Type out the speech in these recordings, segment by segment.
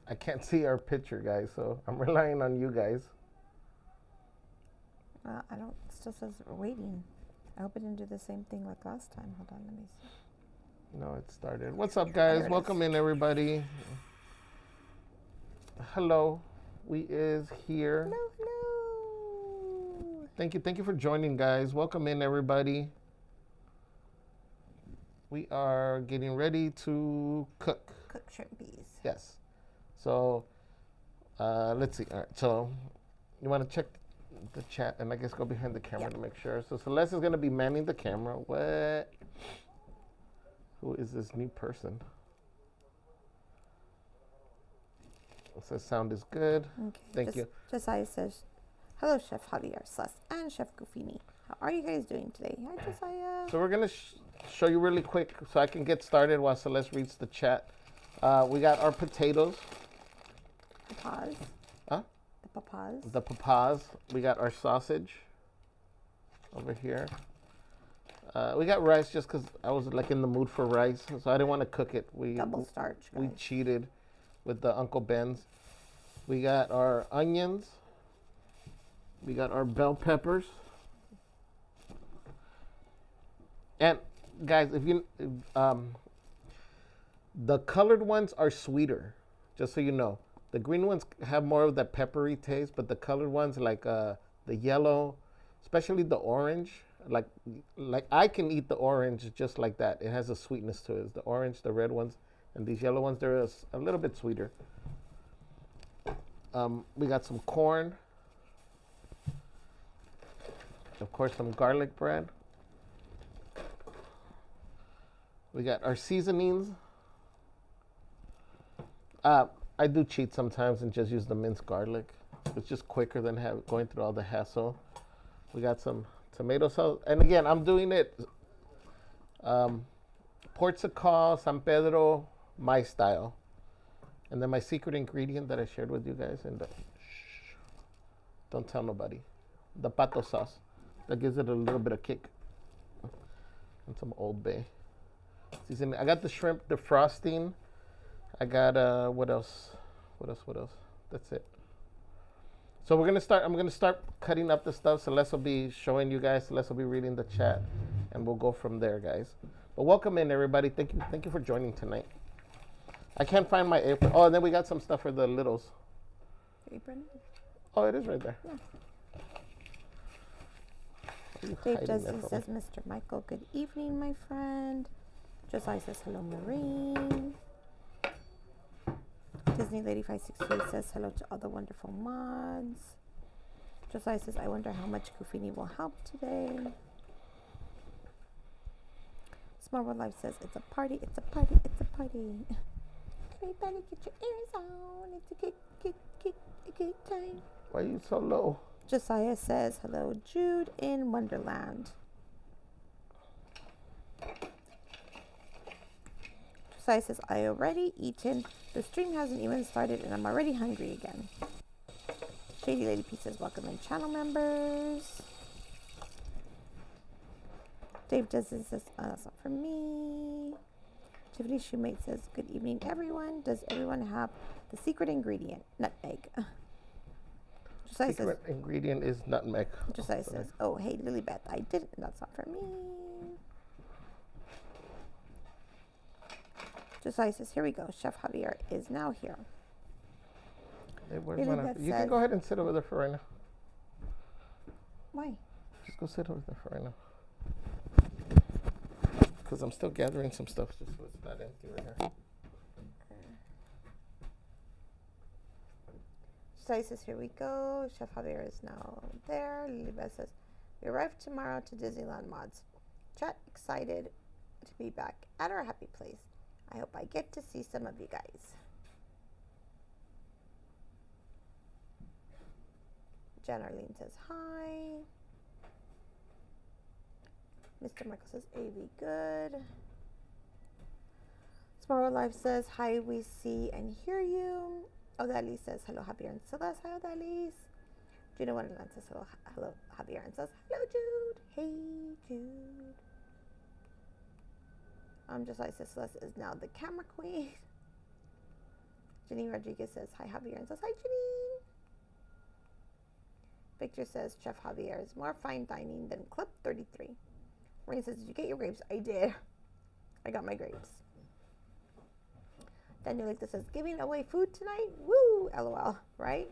I can't see our picture, guys, so I'm relying on you guys. I don't. It still says waiting. I hope it didn't do the same thing like last time. Hold on, let me see. No, it started. What's up, There guys? it Welcome is. in, everybody. Hello. We is here. Hello, hello. Thank you for joining, guys. Welcome in, everybody. We are getting ready to cook. Cook shrimp peas. Yes. So, let's see. All right. So, you want to check the chat and I guess go behind the camera to make sure. So, Celeste is going to be manning the camera. What? Who is this new person? It says sound is good. Okay. Thank you. Josiah says, hello, Chef Javier, Celeste, and Chef Gufini. How are you guys doing today? Hi, Josiah. So we're going to show you really quick so I can get started while Celeste reads the chat. We got our potatoes. Papas. Huh? The papas. The papas. We got our sausage over here. We got rice just because I was like in the mood for rice, so I didn't want to cook it. Double starch, guys. We cheated with the Uncle Ben's. We got our onions. We got our bell peppers. And guys, the colored ones are sweeter, just so you know. The green ones have more of that peppery taste, but the colored ones, like the yellow, especially the orange, like I can eat the orange just like that. It has a sweetness to it. It's the orange, the red ones, and these yellow ones, they're a little bit sweeter. We got some corn. Of course, some garlic bread. We got our seasonings. I do cheat sometimes and just use the minced garlic. It's just quicker than going through all the hassle. We got some tomato sauce. And again, I'm doing it Portugal, San Pedro, my style. And then my secret ingredient that I shared with you guys. And don't tell nobody. The pato sauce. That gives it a little bit of kick. And some Old Bay. I got the shrimp, the frosting. I got, what else? That's it. So I'm going to start cutting up the stuff. Celeste will be showing you guys. Celeste will be reading the chat. And we'll go from there, guys. But welcome in, everybody. Thank you for joining tonight. I can't find my apron. Oh, and then we got some stuff for the littles. Apron? Oh, it is right there. Yeah. Dave Desi says, Mr. Michael, good evening, my friend. Josiah says, hello, Marine. Disney Lady 563 says, hello to all the wonderful mods. Josiah says, I wonder how much Gufini will help today. Small World Life says, it's a party, it's a party, it's a party. Everybody get your ears on. It's a good time. Why are you so low? Josiah says, hello, Jude in Wonderland. Josiah says, I already eaten. The stream hasn't even started and I'm already hungry again. Shady Lady P says, welcome in channel members. Dave does this says, that's not for me. Tiffany Shoemate says, good evening, everyone. Does everyone have the secret ingredient? Nutmeg. Josiah secret ingredient is nutmeg. Josiah says, oh, hey, Lilybeth, I didn't. That's not for me. Josiah says, here we go. Chef Javier is now here. Hey, you can go ahead and sit over there for right now. Why? Just go sit over there for right now. Because I'm still gathering some stuff just so it's not empty right here. Josiah says, here we go. Chef Javier is now there. Lilybeth says, we arrive tomorrow to Disneyland Mods. Chat excited to be back at our happy place. I hope I get to see some of you guys. Jen Arlene says hi. Mr. Michael says AV good. Tomorrow Live says hi, we see and hear you. Odalis says hello, Javier and Celeste. Hi, Odalis. Juno Wonderland says hello, Javier and says hello, Jude. Hey, Jude. Josiah says Celeste is now the camera queen. Janine Rodriguez says, hi, Javier, and says, hi, Janine. Victor says, Chef Javier is more fine dining than Club 33. Rain says, did you get your grapes? I did. I got my grapes. Daniel Licta says, giving away food tonight? Woo! LOL, right?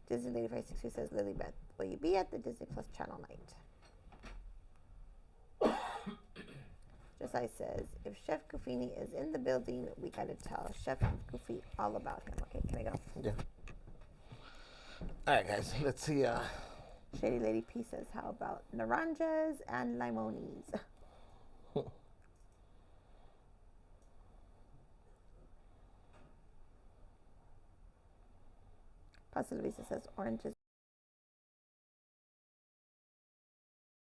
Disney Lady 562 says, Lilybeth, will you be at the Disney Plus channel night? Josiah says, if Chef Goofini is in the building, we gotta tell Chef Goofy all about him. Okay, can I go? Yeah. All right, guys, let's see. Shady Lady P says, how about naranjas and limones? Pasta Luisa says, oranges.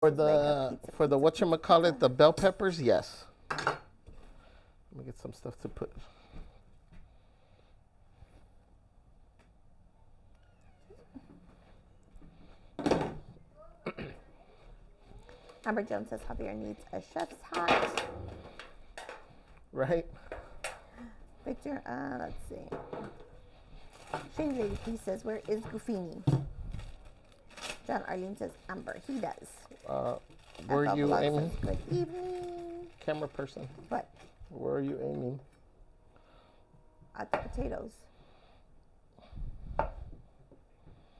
For the whatchamacallit, the bell peppers, yes. Let me get some stuff to put. Amber Jones says Javier needs a chef's hat. Right? Victor, let's see. Shady Lady P says, where is Goofini? John Arlene says, Amber, he does. Where are you aiming? Says, good evening. Camera person. What? Where are you aiming? At the potatoes.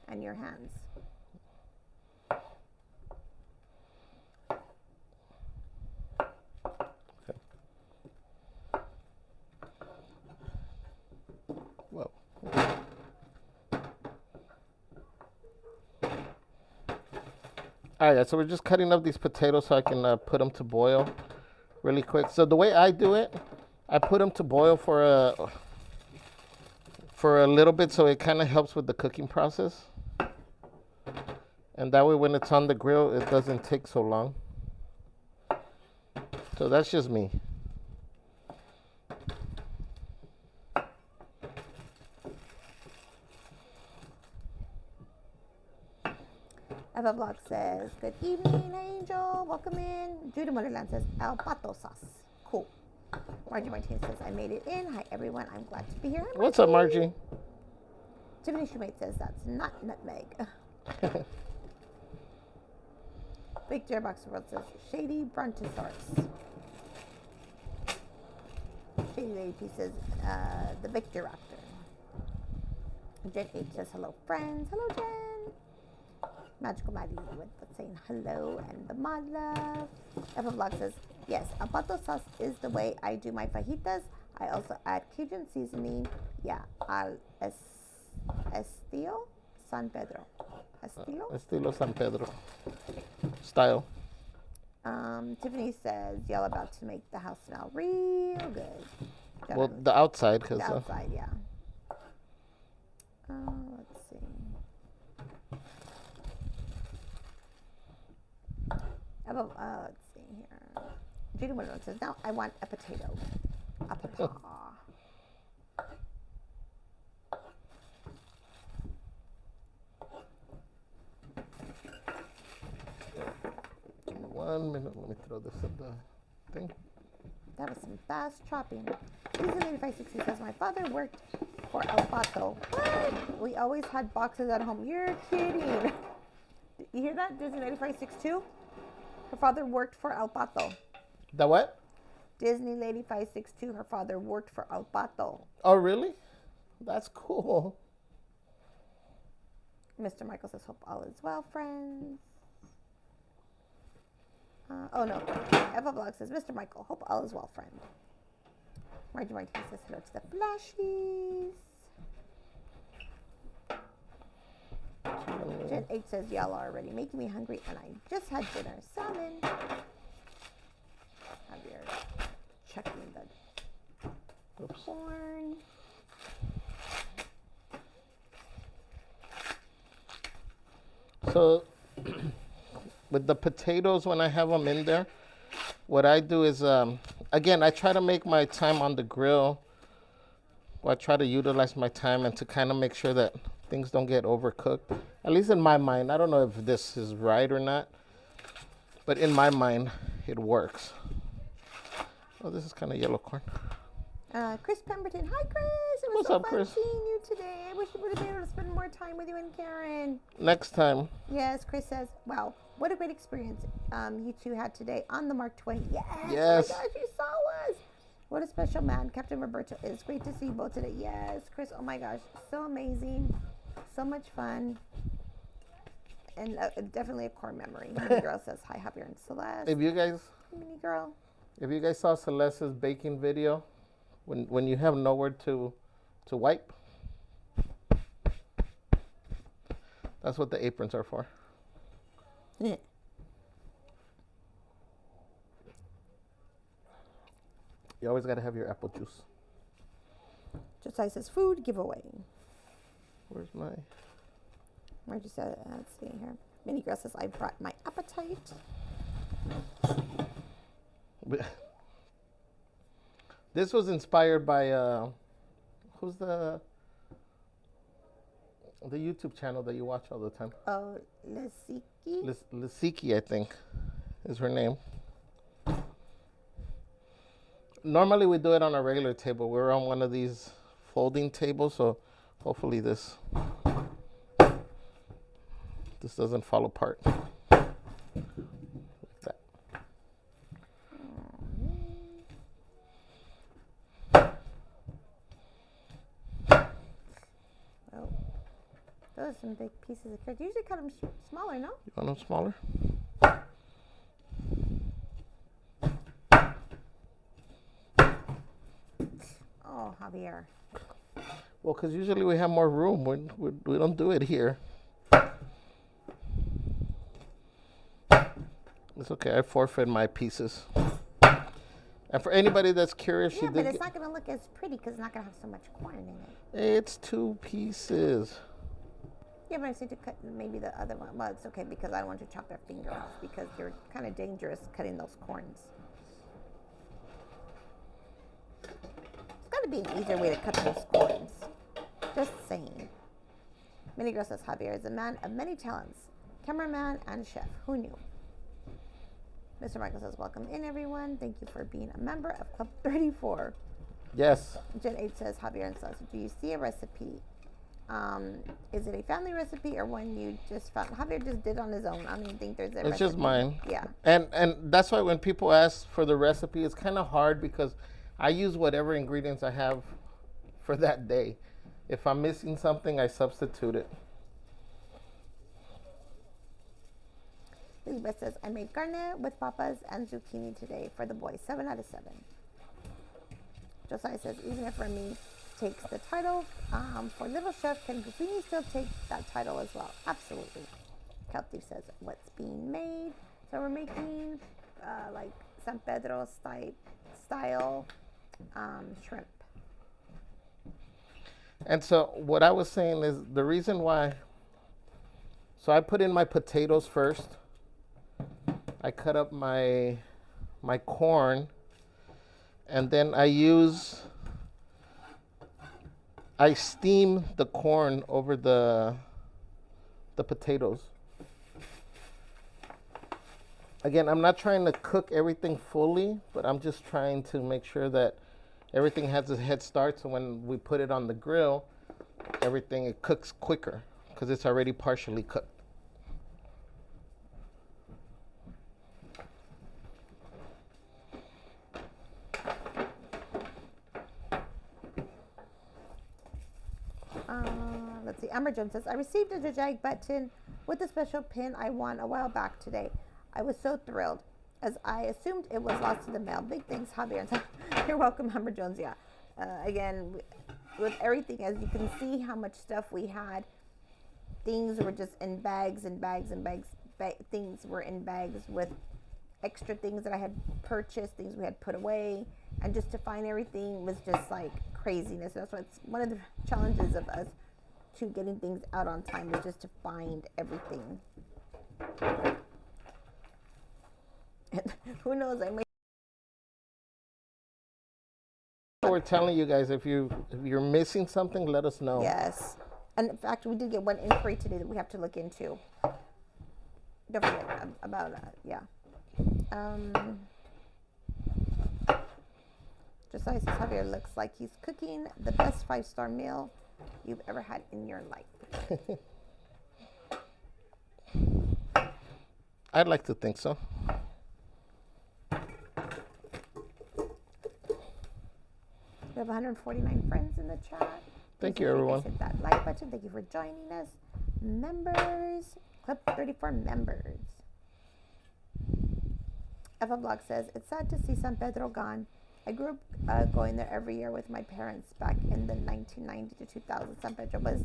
And your hands. Okay. Whoa. All right, so we're just cutting up these potatoes so I can put them to boil really quick. So the way I do it, I put them to boil for a little bit so it kind of helps with the cooking process. And that way when it's on the grill, it doesn't take so long. So that's just me. Eva Vlog says, good evening, Angel. Welcome in. Judy Motherland says, El Pato sauce. Cool. Margie Martinez says, I made it in. Hi, everyone. I'm glad to be here. What's up, Margie? Tiffany Shoemate says, that's not nutmeg. Victor Boxer World says, Shady Brontosaurus. Shady Lady P says, the Victor Raptor. Jen H says, hello, friends. Hello, Jen. Magical Maddie with saying hello and the mod love. Eva Vlog says, yes, El Pato sauce is the way I do my fajitas. I also add Cajun seasoning. Yeah, al estilo San Pedro. Estilo San Pedro style. Tiffany says, y'all about to make the house smell real good. Well, the outside. Cause, the outside, yeah. Let's see. Let's see here. Judy Woodland says, now I want a potato. A potato. Give me 1 minute. Let me throw this in the thing. That was some fast chopping. Disney Lady 560 says, my father worked for El Pato. What? We always had boxes at home. You're kidding. You hear that, Disney Lady 562? Her father worked for El Pato. The what? Disney Lady 562. Her father worked for El Pato. Oh, really? That's cool. Mr. Michael says, hope all is well, friends. Oh, no. Eva Vlog says, Mr. Michael, hope all is well, friend. Margie Martinez says, hello to the flashies. Jen H says, y'all are already making me hungry, and I just had dinner. Salmon. Javier checking the corn. So, with the potatoes, when I have them in there, what I do is, again, I try to make my time on the grill. Well, I try to utilize my time and to kind of make sure that things don't get overcooked. At least in my mind. I don't know if this is right or not, but in my mind, it works. Oh, this is kind of yellow corn. Chris Pemberton. Hi, Chris. It was What's so up, fun Chris? seeing you today. I wish you would have been able to spend more time with you and Karen. Next time. Yes, Chris says, wow, what a great experience you two had today on the Mark Twain. Yes. Yes. Oh my gosh, you saw us. What a special man Captain Roberto is. Great to see you both today. Yes, Chris. Oh my gosh, so amazing. So much fun. And definitely a core memory. Mini Girl says, hi, Javier and Celeste. If you guys, Mini Girl. if you guys saw Celeste's baking video, when you have nowhere to wipe, that's what the aprons are for. Yeah. You always got to have your apple juice. Josiah says, food giveaway. Where's my... Margie said, let's see here. Mini Girl says, I brought my appetite. This was inspired by, who's the YouTube channel that you watch all the time? Oh, Lesiki? Lisiki, I think, is her name. Normally we do it on a regular table. We're on one of these folding tables, so hopefully this doesn't fall apart. Like that. Oh, those are some big pieces of carrot. You usually cut them smaller, no? You want them smaller? Oh, Javier. Well, because usually we have more room. We don't do it here. It's okay. I forfeit my pieces. And for anybody that's curious, Yeah, but it's not going to look as pretty because it's not going to have so much corn in it. It's 2 pieces. Yeah, but I said to cut maybe the other one. Well, it's okay because I don't want you to chop your finger off because you're kind of dangerous cutting those corns. There's got to be an easier way to cut those corns. Just saying. Mini Girl says Javier is a man of many talents. Cameraman and chef. Who knew? Mr. Michael says, welcome in, everyone. Thank you for being a member of Club 34. Yes. Jen H says, Javier and Celeste, do you see a recipe? Is it a family recipe or one you just found? Javier just did on his own. I don't even think there's a recipe. It's just mine. Yeah. And that's why when people ask for the recipe, it's kind of hard because I use whatever ingredients I have for that day. If I'm missing something, I substitute it. Elizabeth says, I made carne with papas and zucchini today for the boys. 7 out of 7. Josiah says, even if Remy takes the title for Little Chef, can Gufini still take that title as well? Absolutely. Kelty says, what's being made? So we're making like San Pedro style shrimp. And so what I was saying is the reason why, so I put in my potatoes first. I cut up my corn, and then I steam the corn over the potatoes. Again, I'm not trying to cook everything fully, but I'm just trying to make sure that everything has a head start, so when we put it on the grill, it cooks quicker because it's already partially cooked. Let's see. Amber Jones says, I received a Jajag button with a special pin I won a while back today. I was so thrilled as I assumed it was lost in the mail. Big thanks, Javier. You're welcome, Amber Jones. Yeah. Again, with everything, as you can see how much stuff we had, things were just in bags and bags and bags. Things were in bags with extra things that I had purchased, things we had put away. And just to find everything was just like craziness. That's why it's one of the challenges of us to getting things out on time is just to find everything. And who knows, I might. We're telling you guys, if you're missing something, let us know. Yes. And in fact, we did get one inquiry today that we have to look into. Don't forget about that. Yeah. Josiah says Javier looks like he's cooking the best 5-star meal you've ever had in your life. I'd like to think so. We have 149 friends in the chat. Thank you, everyone. Hit that like button. Thank you for joining us. Members, Club 34 members. Eva Blog says, it's sad to see San Pedro gone. I grew up going there every year with my parents back in the 1990 to 2000. San Pedro was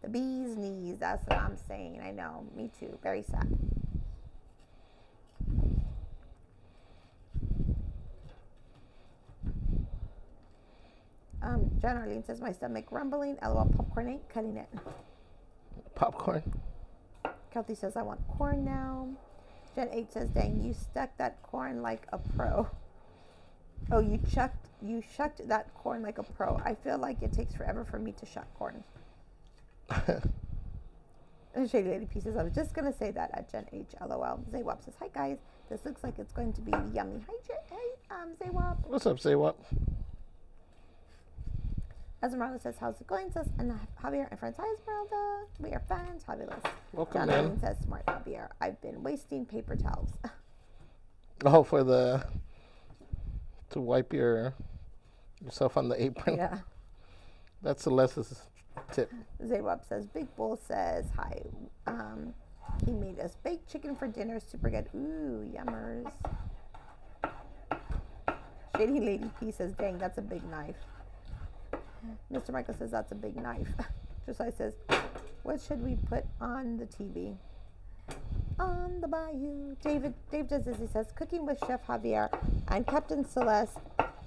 the bee's knees. That's what I'm saying. I know. Me too. Very sad. Jen Arlene says, my stomach rumbling. LOL, popcorn ain't cutting it. Popcorn. Kelty says, I want corn now. Jen 8 says, dang, you stuck that corn like a pro. Oh, you shucked that corn like a pro. I feel like it takes forever for me to shuck corn. And Shady Lady P says, I was just going to say that at Jen H. LOL. Zaywap says, hi guys. This looks like it's going to be yummy. Hi, Zaywap. What's up, Zaywap? Esmeralda says, how's it going? Says, and Javier and friends, hi Esmeralda. We are fans. Fabulous. Welcome, John man. says, smart Javier. I've been wasting paper towels. Oh, to wipe yourself on the apron. Yeah. That's Celeste's tip. Zaywap says, Big Bull says, hi. He made us baked chicken for dinner. Super good. Ooh, yummers. Shady Lady P says, dang, that's a big knife. Mr. Michael says, that's a big knife. Josiah says, what should we put on the TV? On the bayou. Dave does this. He says, cooking with Chef Javier and Captain Celeste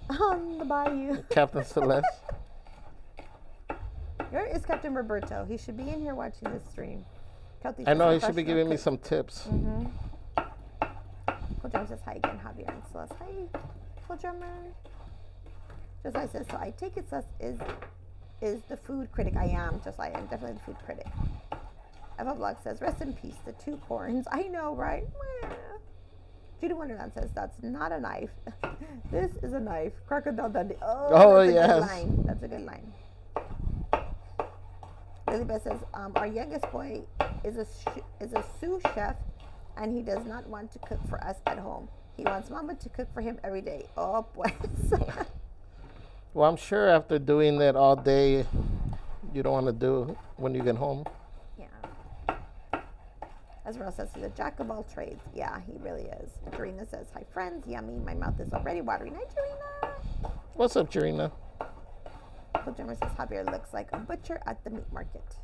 on the bayou. Captain Celeste. Where is Captain Roberto? He should be in here watching this stream. I know, he should be giving me some tips. Mm-hmm. Cool Drummer says, hi again, Javier and Celeste. Hi, Cool Drummer. Josiah says, so I take it Celeste is the food critic. I am, Josiah. I'm definitely the food critic. Eva Blog says, rest in peace, the two corns. I know, right? Judy Wonderland says, that's not a knife. This is a knife. Crocodile Dundee. Oh, that's yes. A good line. That's a good line. Lily Beth says, our youngest boy is a sous chef, and he does not want to cook for us at home. He wants Mama to cook for him every day. Oh, pues. Well, I'm sure after doing that all day, you don't want to do it when you get home. Yeah. Esmeralda says he's a jack of all trades. Yeah, he really is. Jarena says, hi, friends. Yummy. My mouth is already watering. Hi, Jarena. What's up, Jarena? Cool Jimmer says, Javier looks like a butcher at the meat market.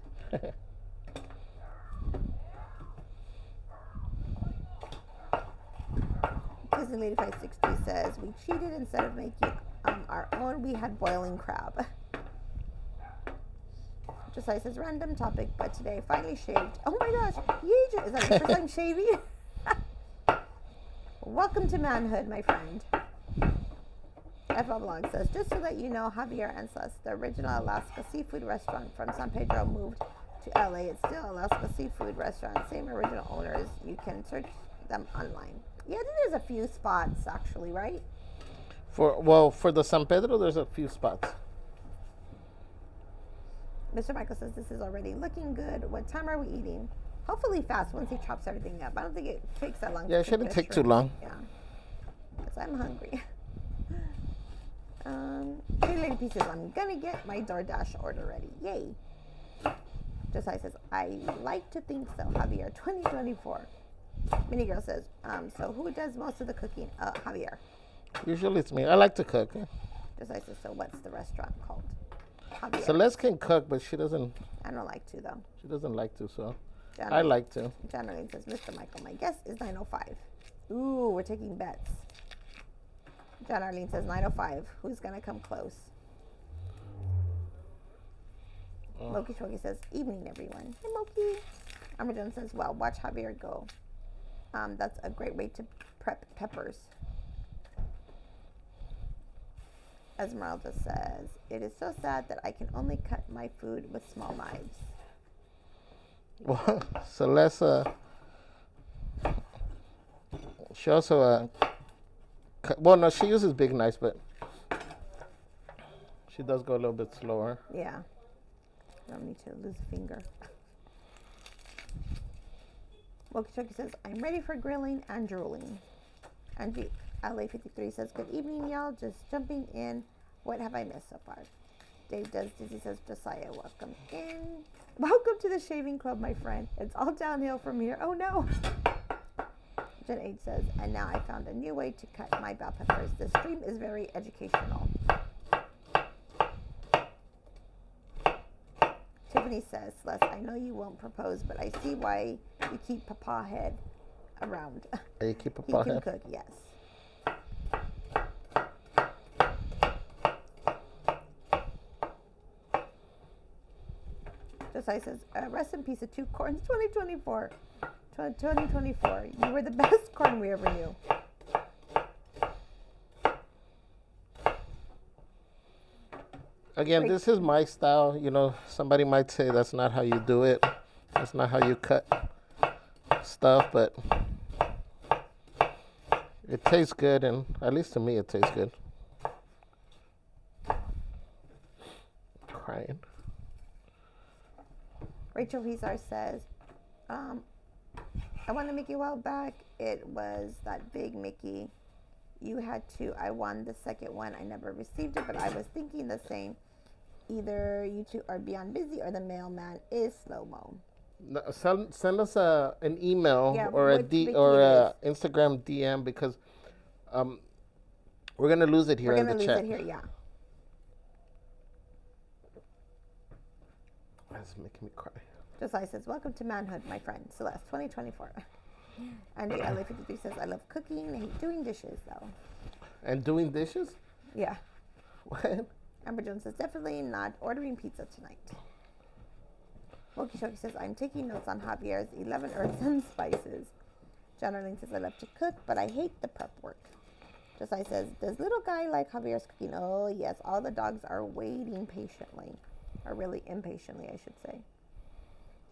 Disney Lady 560 says, we cheated instead of making our own. We had boiling crab. Josiah says, random topic, but today I finally shaved. Oh my gosh, yay! Is that your first time shaving? Welcome to manhood, my friend. FL Blog says, just so that you know, Javier and Celeste, the original Alaska seafood restaurant from San Pedro, moved to LA. It's still Alaska seafood restaurant, same original owners. You can search them online. Yeah, I think there's a few spots actually, right? For the San Pedro, there's a few spots. Mr. Michael says, this is already looking good. What time are we eating? Hopefully fast once he chops everything up. I don't think it takes that long. Yeah, it shouldn't take too long. Yeah, because I'm hungry. Hey, Lady P says, I'm gonna get my DoorDash order ready. Yay. Josiah says, I like to think so, Javier. 2024. Mini Girl says, so who does most of the cooking? Javier. Usually it's me. I like to cook. Josiah says, so what's the restaurant called? Javier. Celeste can cook, but she doesn't. I don't like to, though. She doesn't like to, so John I like to. John Arlene says, Mr. Michael, my guess is 9:05. Ooh, we're taking bets. John Arlene says 9:05. Who's gonna come close? Moki Shogi says, evening, everyone. Hey, Moki. Amber Jones says, well, watch Javier go. That's a great way to prep peppers. Esmeralda says, it is so sad that I can only cut my food with small knives. Well, Celeste, she also, well, no, she uses big knives, but She does go a little bit slower. Yeah. Don't need to lose a finger. Wokichoki says, I'm ready for grilling and drooling. Angie LA53 says, good evening, y'all. Just jumping in. What have I missed so far? Dave Does Dizzy says, Josiah, welcome in. Welcome to the shaving club, my friend. It's all downhill from here. Oh, no. Jen H says, and now I found a new way to cut my bell peppers. The stream is very educational. Tiffany says, Celeste, I know you won't propose, but I see why you keep Papa Head around. You keep Papa Head? He can cook, yes. Josiah says, rest in peace of two corns, 2024. 2024. You were the best corn we ever knew. Again, this is my style. You know, somebody might say that's not how you do it. That's not how you cut stuff, but it tastes good, and at least to me, it tastes good. Crying. Rachel Vizar says, I won the Mickey a while back. It was that big Mickey. You had to. I won the second one. I never received it, but I was thinking the same. Either you two are beyond busy or the mailman is slow-mo. No, send us an email or a Instagram DM because we're gonna lose it here in the chat. We're gonna lose it here, yeah. That's making me cry. Josiah says, welcome to manhood, my friend. Celeste, 2024. Andy LA53 says, I love cooking. I hate doing dishes, though. And doing dishes? Yeah. What? Amber Jones says, definitely not ordering pizza tonight. Moki Shoki says, I'm taking notes on Javier's 11 herbs and spices. John Arlene says, I love to cook, but I hate the prep work. Josiah says, does little guy like Javier's cooking? Oh, yes. All the dogs are waiting patiently. Or really impatiently, I should say.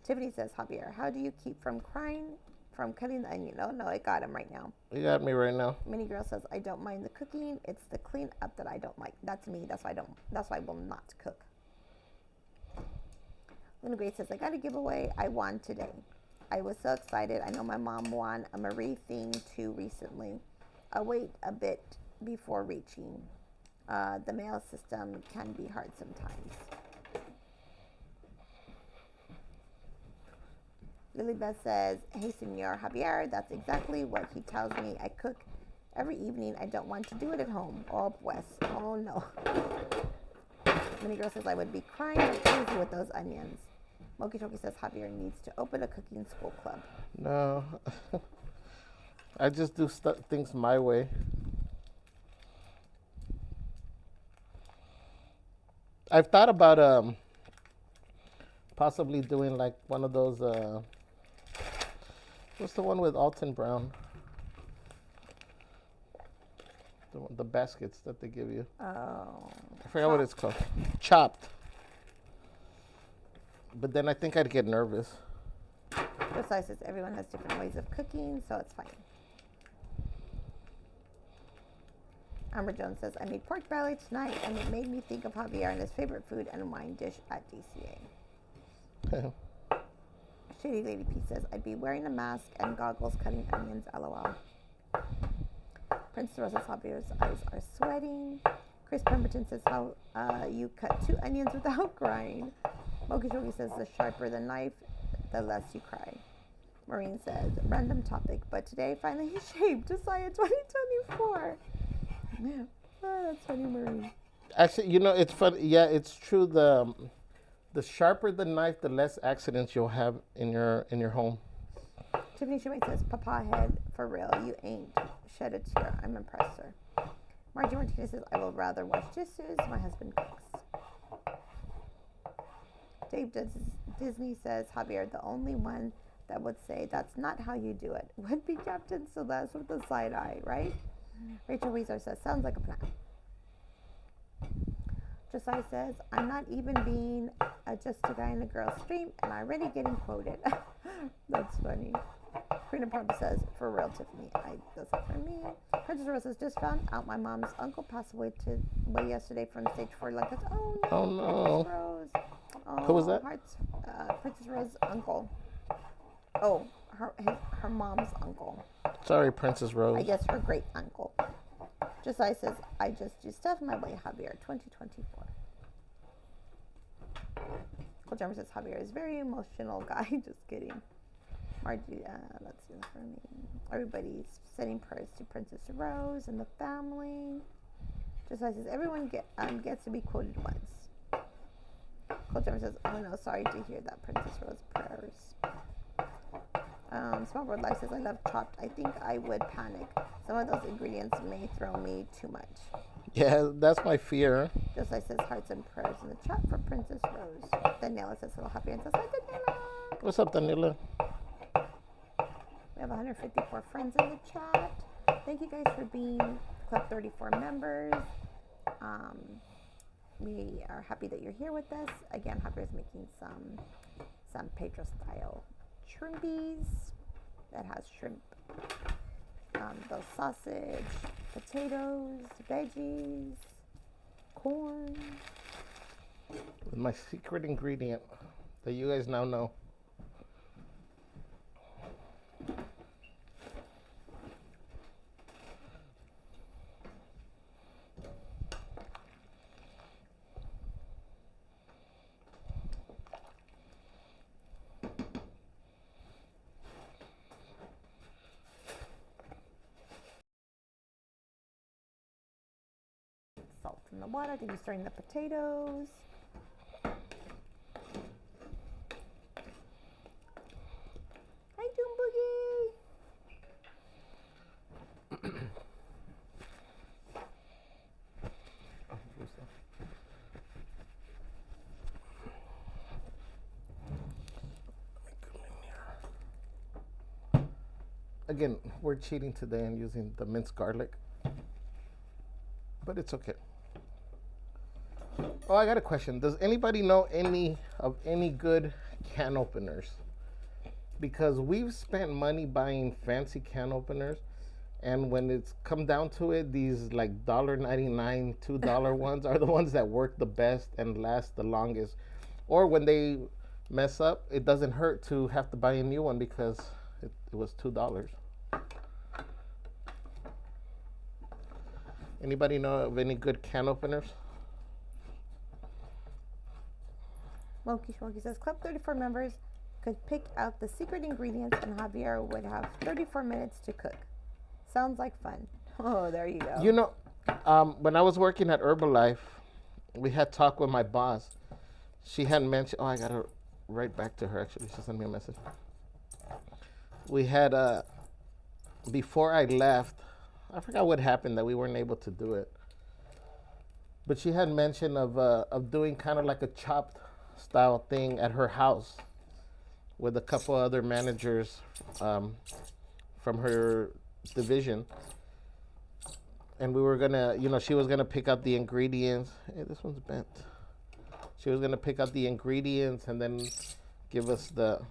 Tiffany says, Javier, how do you keep from crying from cutting the onion? Oh, no, I got him right now. You got me right now. Minnie Girl says, I don't mind the cooking. It's the cleanup that I don't like. That's me. That's why I will not cook. Luna Grace says, I got a giveaway. I won today. I was so excited. I know my mom won a Marie thing too recently. I'll wait a bit before reaching. The mail system can be hard sometimes. Lily Beth says, hey, Senor Javier, that's exactly what he tells me. I cook every evening. I don't want to do it at home. Oh, pues. Oh, no. Minnie Girl says, I would be crying like crazy with those onions. Moki Toki says, Javier needs to open a cooking school club. No. I just do things my way. I've thought about possibly doing like one of those what's the one with Alton Brown? The baskets that they give you. Oh. I forgot what it's called. Chopped. But then I think I'd get nervous. Josiah says everyone has different ways of cooking, so it's fine. Amber Jones says, I made pork belly tonight, and it made me think of Javier and his favorite food and wine dish at DCA. Shady Lady P says, I'd be wearing a mask and goggles cutting onions, LOL. Prince Rosa Javier's eyes are sweating. Chris Pemberton says, how you cut 2 onions without crying. Moki Toki says, the sharper the knife, the less you cry. Maureen says, random topic, but today I finally shaved. Josiah 2024. Yeah. Oh, that's funny, Maureen. Actually, you know, it's funny. Yeah, it's true. The sharper the knife, the less accidents you'll have in your home. Tiffany Shumate says, Papa Head, for real, you ain't shed a tear. I'm impressed, sir. Margie Martinez says, I will rather wash dishes. My husband cooks. Dave Disney says, Javier, the only one that would say that's not how you do it would be Captain Celeste with the side eye, right? Rachel Weezer says, sounds like a plan. Josiah says, I'm not even being just a guy in a girl stream and I'm already getting quoted. That's funny. Karina Pump says, for real, Tiffany. That's it for me. Princess Rose says, just found out my mom's uncle passed away yesterday from stage 4 lung cancer. Oh no, Oh no. Princess Rose. Oh, Who was that? Hearts, Princess Rose's uncle. Oh, her mom's uncle. Sorry, Princess Rose. I guess her great uncle. Josiah says, I just do stuff my way, Javier, 2024. Cool Jammer says, Javier is a very emotional guy. Just kidding. Margie, let's see that for me. Everybody's sending prayers to Princess Rose and the family. Josiah says, everyone gets to be quoted once. Cool Jammer says, oh no, sorry to hear that, Princess Rose prayers. Small World Life says, I love chopped. I think I would panic. Some of those ingredients may throw me too much. Yeah, that's my fear. Josiah says, hearts and prayers in the chat for Princess Rose. Daniela says, hello, happy and says, hi, Daniela. What's up, Daniela? We have 154 friends in the chat. Thank you guys for being Club 34 members. We are happy that you're here with us. Again, Javier is making some San Pedro style shrimpies that has shrimp, those sausage, potatoes, veggies, corn. My secret ingredient that you guys now know. Salt in the water. I think he's stirring the potatoes. Hi, Doom Boogie. Again, we're cheating today and using the minced garlic, but it's okay. Oh, I got a question. Does anybody know any good can openers? Because we've spent money buying fancy can openers, and when it's come down to it, these like $1.99, $2 ones are the ones that work the best and last the longest. Or when they mess up, it doesn't hurt to have to buy a new one because it was $2. Anybody know of any good can openers? Moki Shmoki says, Club 34 members could pick out the secret ingredients and Javier would have 34 minutes to cook. Sounds like fun. Oh, there you go. You know, when I was working at Herbalife, we had talked with my boss. She had mentioned, oh, I got to write back to her actually. She sent me a message. We had, before I left, I forgot what happened that we weren't able to do it. But she had mentioned of doing kind of like a chopped style thing at her house with a couple other managers from her division. And we were gonna, she was gonna pick out the ingredients. Hey, this one's bent. She was gonna pick out the ingredients and then give us the,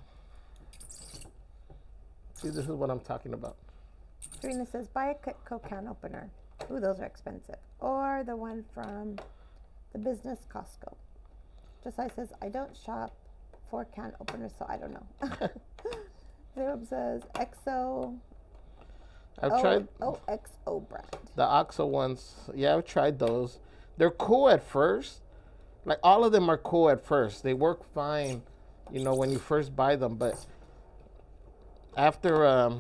see, this is what I'm talking about. Serena says, buy a Cutco can opener. Ooh, those are expensive. Or the one from the business Costco. Josiah says, I don't shop for can openers, so I don't know. Jacob says, XO. I've tried OXO brand. the OXO ones. Yeah, I've tried those. They're cool at first. Like all of them are cool at first. They work fine, when you first buy them. But after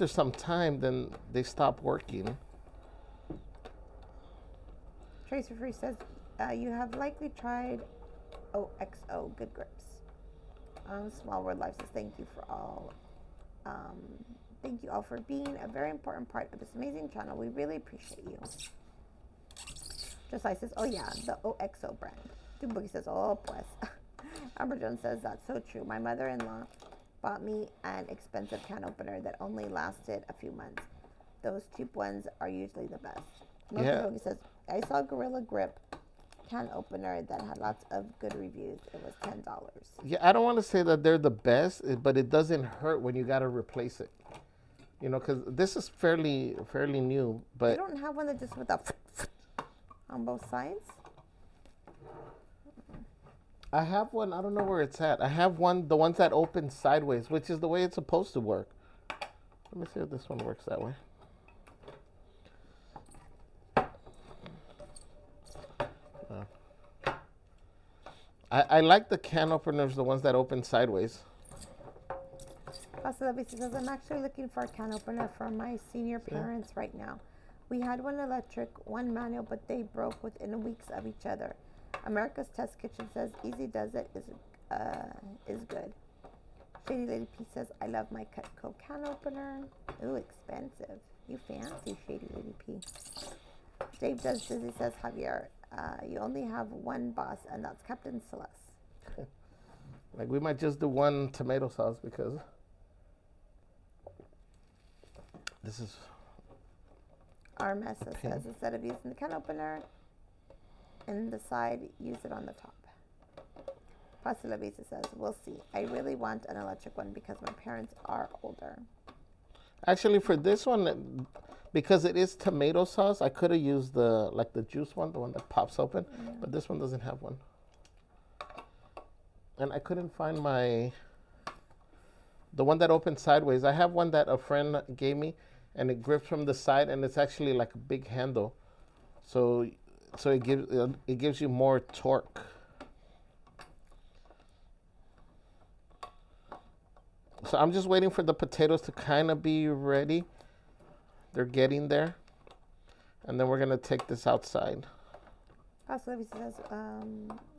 some time, then they stop working. Tracer Free says, you have likely tried OXO Good Grips. Small World Life says, thank you all for being a very important part of this amazing channel. We really appreciate you. Josiah says, oh yeah, the OXO brand. Doomboogie says, oh pues. Amber Jones says, that's so true. My mother-in-law bought me an expensive can opener that only lasted a few months. Those cheap ones are usually the best. Yeah. Doomboogie says, I saw Gorilla Grip can opener that had lots of good reviews. It was $10. Yeah, I don't want to say that they're the best, but it doesn't hurt when you got to replace it. You know, because this is fairly new. You But don't have one that just with a on both sides? I have one. I don't know where it's at. I have one, the ones that open sideways, which is the way it's supposed to work. Let me see if this one works that way. I like the can openers, the ones that open sideways. Pastor says, I'm actually looking for a can opener for my senior parents right now. We had one electric, one manual, but they broke within weeks of each other. America's Test Kitchen says, Easy Does It is good. Shady Lady P says, I love my Cutco can opener. Ooh, expensive. You fancy, Shady Lady P. Dave Does Dizzy says, Javier, you only have one boss, and that's Captain Celeste. Like, we might just do one tomato sauce because this is... Armessa says, instead of using the can opener in the side, use it on the top. Pasta La Visa says, we'll see. I really want an electric one because my parents are older. Actually, for this one, because it is tomato sauce, I could have used the juice one, the one that pops open, but this one doesn't have one. And I couldn't find the one that opens sideways. I have one that a friend gave me, and it grips from the side, and it's actually like a big handle, so it gives you more torque. So I'm just waiting for the potatoes to kind of be ready. They're getting there, and then we're gonna take this outside. Pastor Levy says,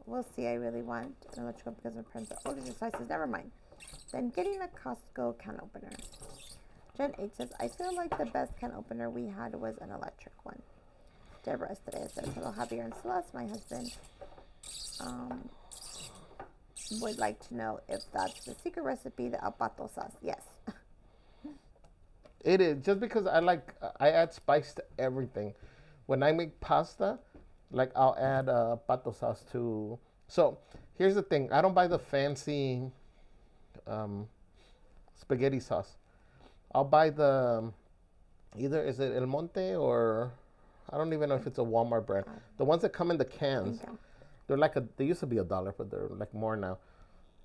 we'll see. I really want an electrical because my parents are older, so I says, never mind. Then getting a Costco can opener. Jen H says, I feel like the best can opener we had was an electric one. Deborah Estrella says, hello, Javier and Celeste. My husband would like to know if that's the secret recipe, the al pato sauce. Yes. It is, just because I add spice to everything. When I make pasta, like I'll add pato sauce to. So here's the thing, I don't buy the fancy spaghetti sauce. I'll buy either is it El Monte or I don't even know if it's a Walmart brand. The ones that come in the cans, they're they used to be $1, but they're like more now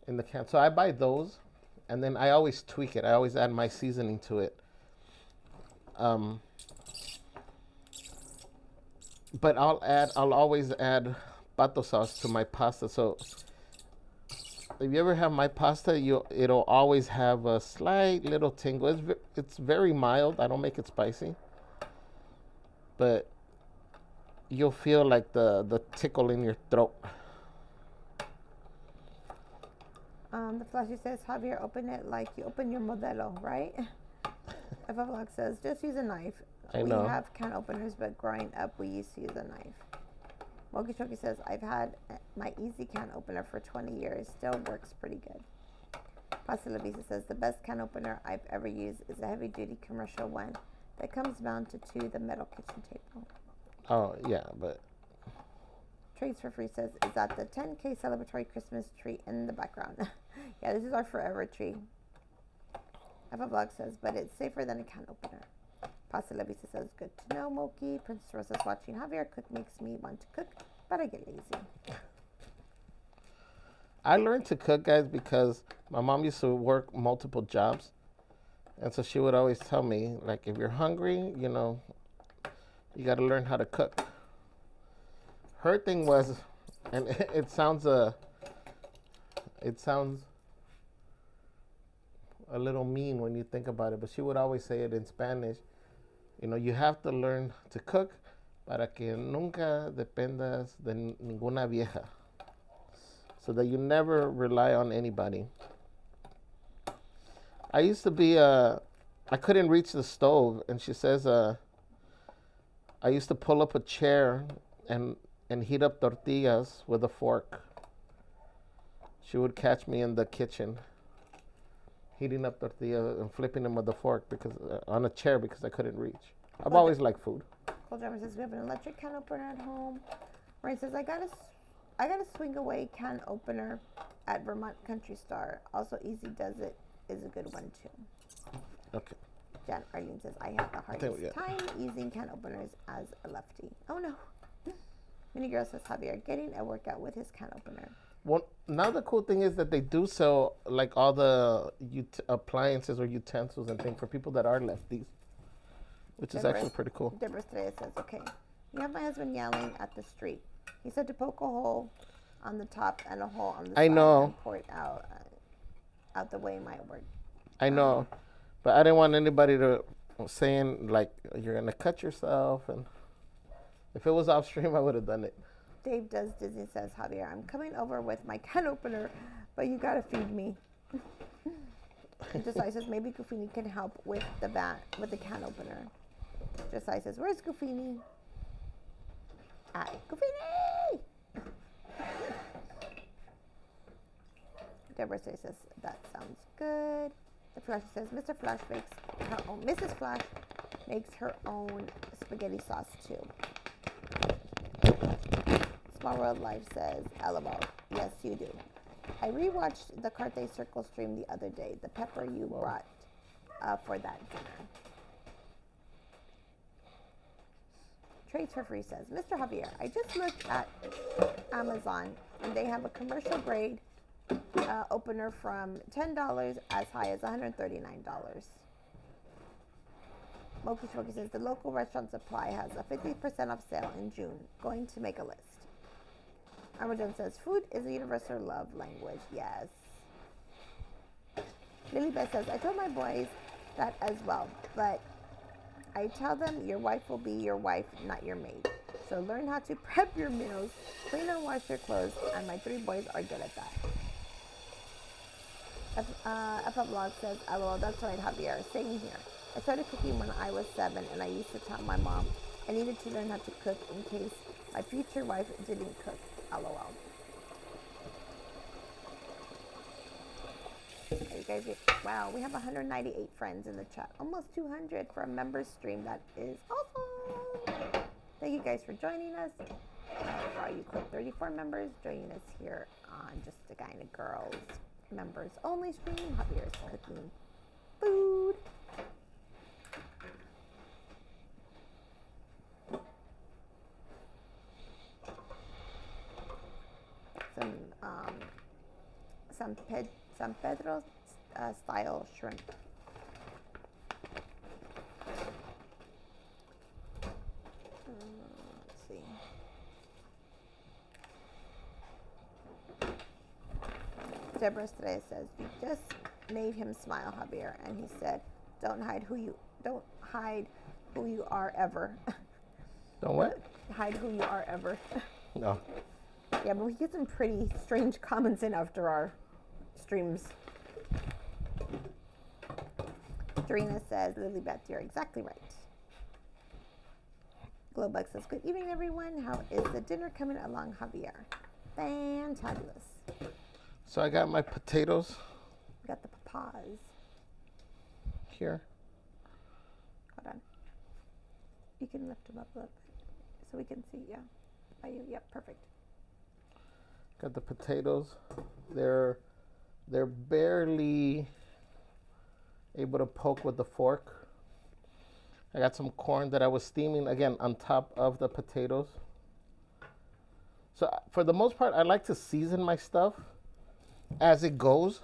in the can. So I buy those, and then I always tweak it. I always add my seasoning to it. But I'll always add pato sauce to my pasta. So if you ever have my pasta, it'll always have a slight little tingle. It's very mild. I don't make it spicy, but you'll feel like the tickle in your throat. The flashy says, Javier, open it like you open your Modelo, right? Eva Vlog says, just use a knife. I know. We have can openers, but growing up, we used to use a knife. Moki Shoki says, I've had my easy can opener for 20 years. Still works pretty good. Pasta La Visa says, the best can opener I've ever used is a heavy-duty commercial one that comes mounted to the metal kitchen table. Oh, yeah, but... Trades for Free says, is that the 10K celebratory Christmas tree in the background? Yeah, this is our forever tree. Eva Vlog says, but it's safer than a can opener. Pasta La Visa says, good to know, Moki. Princess Rosa's watching. Javier cook makes me want to cook, but I get lazy. I learned to cook, guys, because my mom used to work multiple jobs. And so she would always tell me, like, if you're hungry, you got to learn how to cook. Her thing was, and it sounds a little mean when you think about it, but she would always say it in Spanish. You have to learn to cook para que nunca dependas de ninguna vieja. So that you never rely on anybody. I used to be, I couldn't reach the stove, and she says, I used to pull up a chair and heat up tortillas with a fork. She would catch me in the kitchen heating up tortillas and flipping them with a fork on a chair because I couldn't reach. I've always liked food. Cold Drummer says, we have an electric can opener at home. Ryan says, I got a swing away can opener at Vermont Country Star. Also, Easy Does It is a good one too. Okay. Jan Arlene says, I have the hardest time using can openers as a lefty. Oh no. Mini Girl says, Javier getting a workout with his can opener. Well, now the cool thing is that they do sell like all the appliances or utensils and things for people that are lefties, which is actually pretty cool. Deborah Estrella says, okay, you have my husband yelling at the street. He said to poke a hole on the top and a hole on the side and pour it out the way might work. I know, but I didn't want anybody to saying like you're gonna cut yourself, and if it was off stream, I would have done it. Dave Does Disney says, Javier, I'm coming over with my can opener, but you gotta feed me. Josiah says, maybe Gufini can help with the can opener. Josiah says, where's Gufini? Gufini! Deborah says, that sounds good. The Flash says, Mrs. Flash makes her own spaghetti sauce too. Small World Life says, LOL. Yes, you do. I rewatched the Carthay Circle stream the other day. The pepper you brought for that dinner. Trades for Free says, Mr. Javier, I just looked at Amazon and they have a commercial grade opener from $10 as high as $139. Moki Shmoki says, the local restaurant supply has a 50% off sale in June. Going to make a list. Armageddon says, food is a universal love language. Yes. Lily Beth says, I told my boys that as well, but I tell them your wife will be your wife, not your maid. So learn how to prep your meals, clean and wash your clothes, and my 3 boys are good at that. FL Blog says, LOL, that's right, Javier. Same here. I started cooking when I was 7, and I used to tell my mom I needed to learn how to cook in case my future wife didn't cook. LOL. You guys wow, we have 198 friends in the chat. Almost 200 for a member stream. That is awesome. Thank you guys for joining us. For all you Club 34 members, joining us here on Just a Guy and a Girl's members only stream. Javier's cooking food. San Pedro style shrimp. Let's see. Deborah Estrella says, you just made him smile, Javier, and he said, don't hide who you are ever. Don't what? Hide who you are ever. No. Yeah, but we get some pretty strange comments in after our streams. Dorina says, Lily Beth, you're exactly right. Glowbug says, good evening, everyone. How is the dinner coming along, Javier? Fantabulous. So I got my potatoes. Got the papas. Here. Hold on. You can lift them up a little bit so we can see, yeah. By you, yep, perfect. Got the potatoes. They're barely able to poke with the fork. I got some corn that I was steaming again on top of the potatoes. So for the most part, I like to season my stuff as it goes.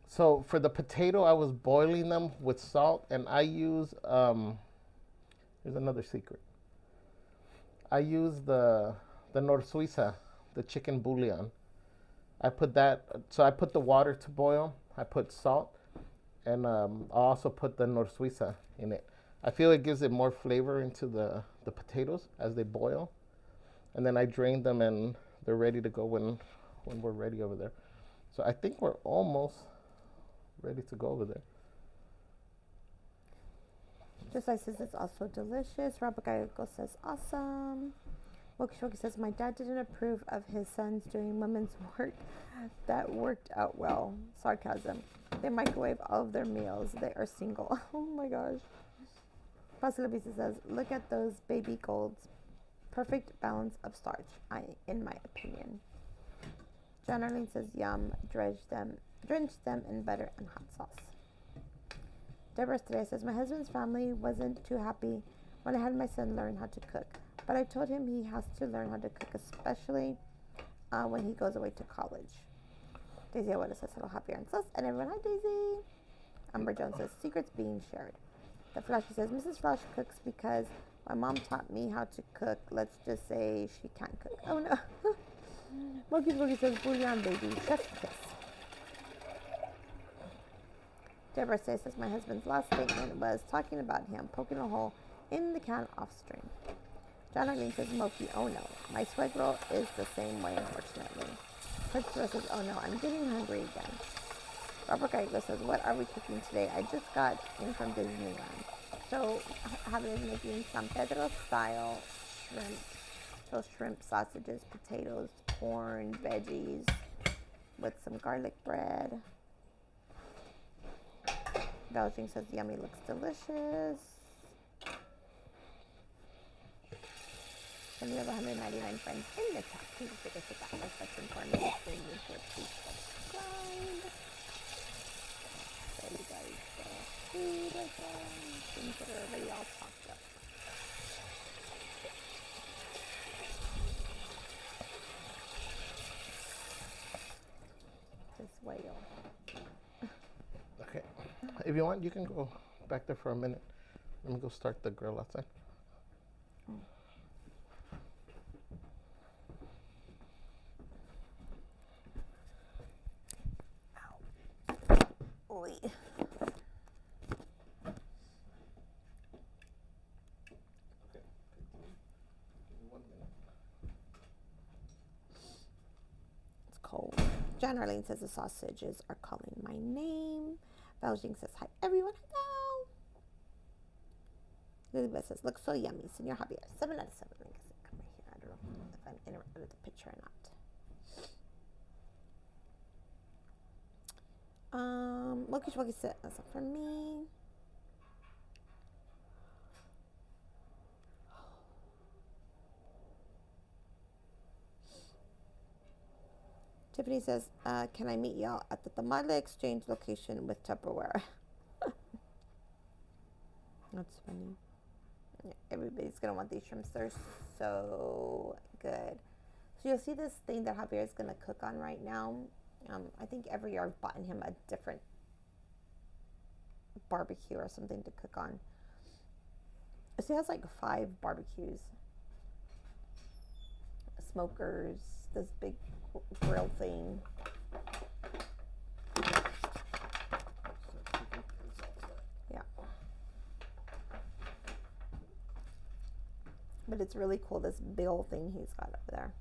So for the potato, I was boiling them with salt, and I use here's another secret. I use the Nor Suiza, the chicken bouillon. I put that, so I put the water to boil. I put salt, and I also put the Nor Suiza in it. I feel it gives it more flavor into the potatoes as they boil. And then I drain them, and they're ready to go when we're ready over there. So I think we're almost ready to go over there. Josiah says it's also delicious. Robert Gallego says awesome. Woki says my dad didn't approve of his sons doing women's work. That worked out well. Sarcasm. They microwave all of their meals. They are single. Oh my gosh. Pasilabisa says, look at those baby golds. Perfect balance of starch, in my opinion. John Arlene says, yum, drench them in butter and hot sauce. Deborah today says, my husband's family wasn't too happy when I had my son learn how to cook, but I told him he has to learn how to cook, especially when he goes away to college. Daisy Abuela says, hello, Javier and Sus, and everyone, hi, Daisy. Amber Jones says, secrets being shared. The Flashy says, Mrs. Flash cooks because my mom taught me how to cook. Let's just say she can't cook. Oh, no. Moki Boogie says, bouillon, baby, chef's kiss. Deborah says, my husband's last statement was talking about him poking a hole in the can off stream. John Arlene says, Moki, oh no. My suegro is the same way, unfortunately. Prince says, oh no, I'm getting hungry again. Robert Geiger says, what are we cooking today? I just got in from Disneyland. So, Javier is making San Pedro style shrimp. So, shrimp, sausages, potatoes, corn, veggies, with some garlic bread. Belgian says, yummy, looks delicious. And we have 199 friends in the chat. Please take us to that list. That's important. Please subscribe. There you guys go. Food with things that are already all popped up. This whale. Okay. If you want, you can go back there for a minute. Let me go start the grill outside. Oy. It's cold. John Arlene says the sausages are calling my name. Belgian says, hi everyone, hello. Lilybeth says, looks so yummy. Senor Javier, 7 out of 7. I guess come right here. I don't know if I'm in or out of the picture or not. Loki Shwagi said, that's it for me. Tiffany says, can I meet y'all at the Tamale Exchange location with Tupperware? That's funny. Yeah, everybody's going to want these shrimps. They're so good. So you'll see this thing that Javier is going to cook on right now. I think every year I've bought him a different barbecue or something to cook on. So he has like 5 barbecues. Smokers, this big grill thing. Yeah. But it's really cool, this big old thing he's got over there.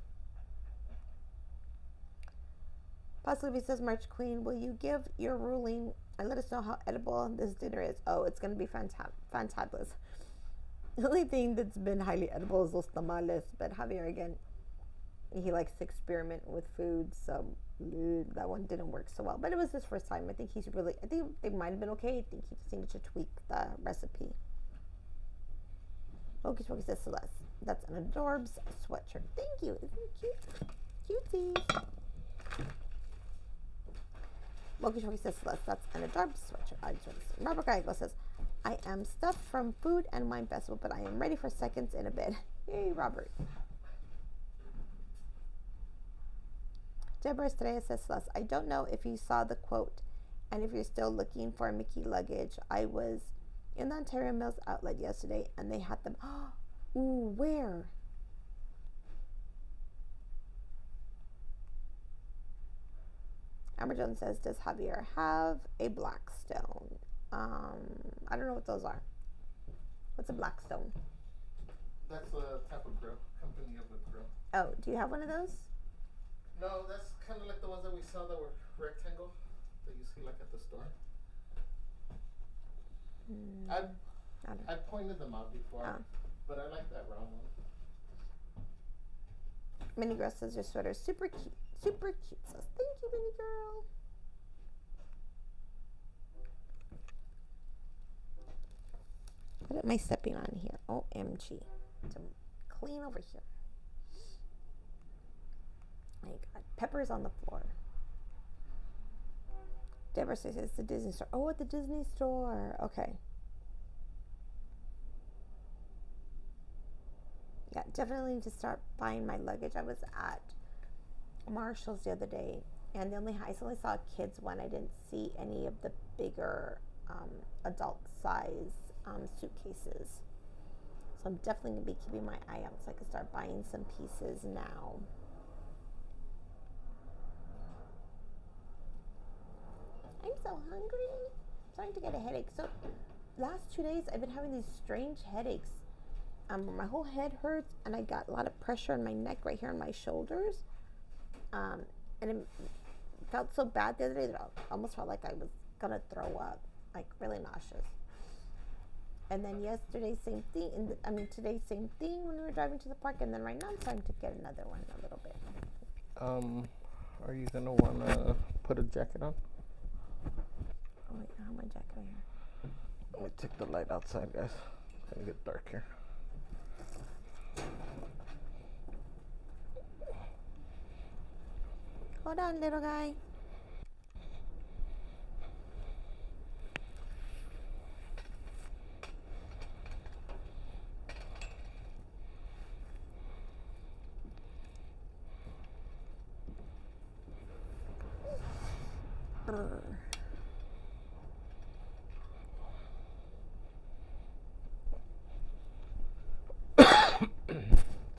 Possibly says, March Queen, will you give your ruling and let us know how edible this dinner is? Oh, it's going to be fantabulous. The only thing that's been highly edible is those tamales, but Javier, again, he likes to experiment with food, so that one didn't work so well. But it was his first time. I think they might have been okay. I think he just needed to tweak the recipe. Focus says, Celeste, that's an adorbs sweatshirt. Thank you. Isn't it cute? Cutie. Moki says, Celeste, that's an adorbs sweatshirt. I just want to say. Robert Geigo says, I am stuffed from food and wine festival, but I am ready for seconds in a bit. Yay, Robert. Deborah Estrella says, Celeste, I don't know if you saw the quote and if you're still looking for Mickey luggage. I was in the Ontario Mills outlet yesterday and they had them. Ooh, where? Amber Jones says, does Javier have a Blackstone? I don't know what those are. What's a Blackstone? That's a type of grill, company of a grill. Oh, do you have one of those? No, that's kind of like the ones that we saw that were rectangle that you see like at the store. I pointed them out before, but I like that round one. Minnie Girl says your sweater is super cute. Super cute. Says, thank you, Minnie Girl. What am I stepping on here? OMG. To clean over here. My God, Pepper's on the floor. Deborah says it's the Disney store. Oh, at the Disney store. Okay. Yeah, definitely need to start buying my luggage. I was at Marshall's the other day, and I only saw a kids one. I didn't see any of the bigger adult size suitcases. So I'm definitely going to be keeping my eye out so I can start buying some pieces now. I'm so hungry. I'm starting to get a headache. So last 2 days I've been having these strange headaches. My whole head hurts, and I got a lot of pressure in my neck right here on my shoulders. And it felt so bad the other day that I almost felt like I was going to throw up, like really nauseous. And then yesterday, same thing. Today, same thing when we were driving to the park. And then right now, I'm starting to get another one a little bit. Are you going to want to put a jacket on? Oh, wait, I have my jacket right here. Let me take the light outside, guys. It's going to get dark here. Hold on, little guy.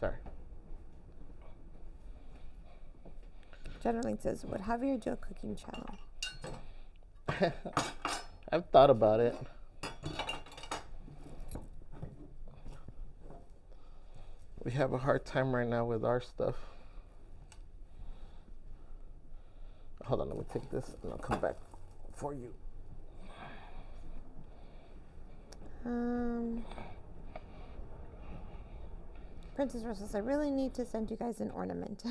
Sorry. Generally says, would Javier do a cooking channel? I've thought about it. We have a hard time right now with our stuff. Hold on, let me take this and I'll come back for you. Princess Rose says, I really need to send you guys an ornament.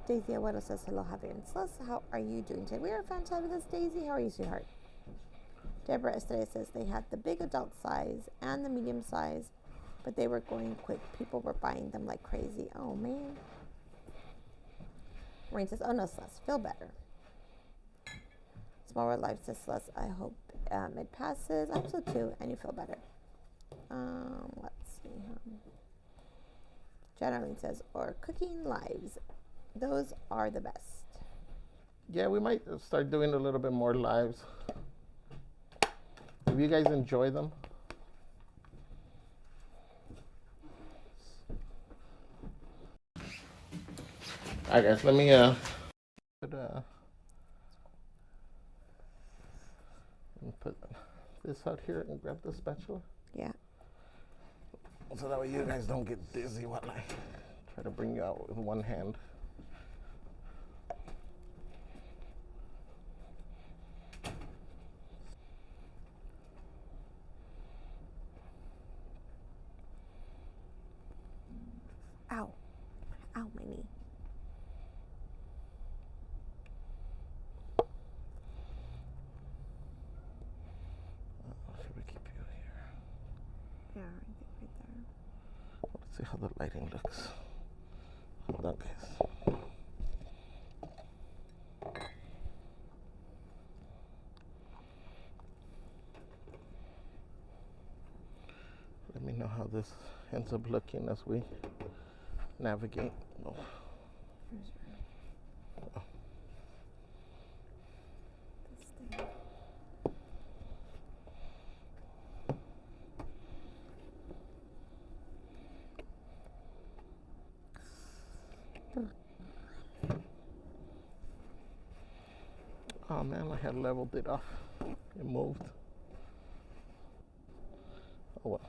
Daisy Abuelo says, hello, Javier and Celeste. How are you doing today? We are fantabulous, Daisy. How are you, sweetheart? Deborah Estrella says they had the big adult size and the medium size, but they were going quick. People were buying them like crazy. Oh, man. Rain says, oh, no, Celeste, feel better. Small World Life says, Celeste, I hope it passes. I hope so, too, and you feel better. Let's see. Generally says, or cooking lives. Those are the best. Yeah, we might start doing a little bit more lives. If you guys enjoy them. Alright guys, let me put this out here and grab the spatula. Yeah. So that way you guys don't get dizzy while I try to bring you out with one hand. Ow. Ow, my knee. Should we keep you here? Yeah, I think right there. Let's see how the lighting looks. Hold on, guys. Let me know how this ends up looking as we navigate. Oh. Oh. This thing. Oh man, I had leveled it off. It moved. Oh well.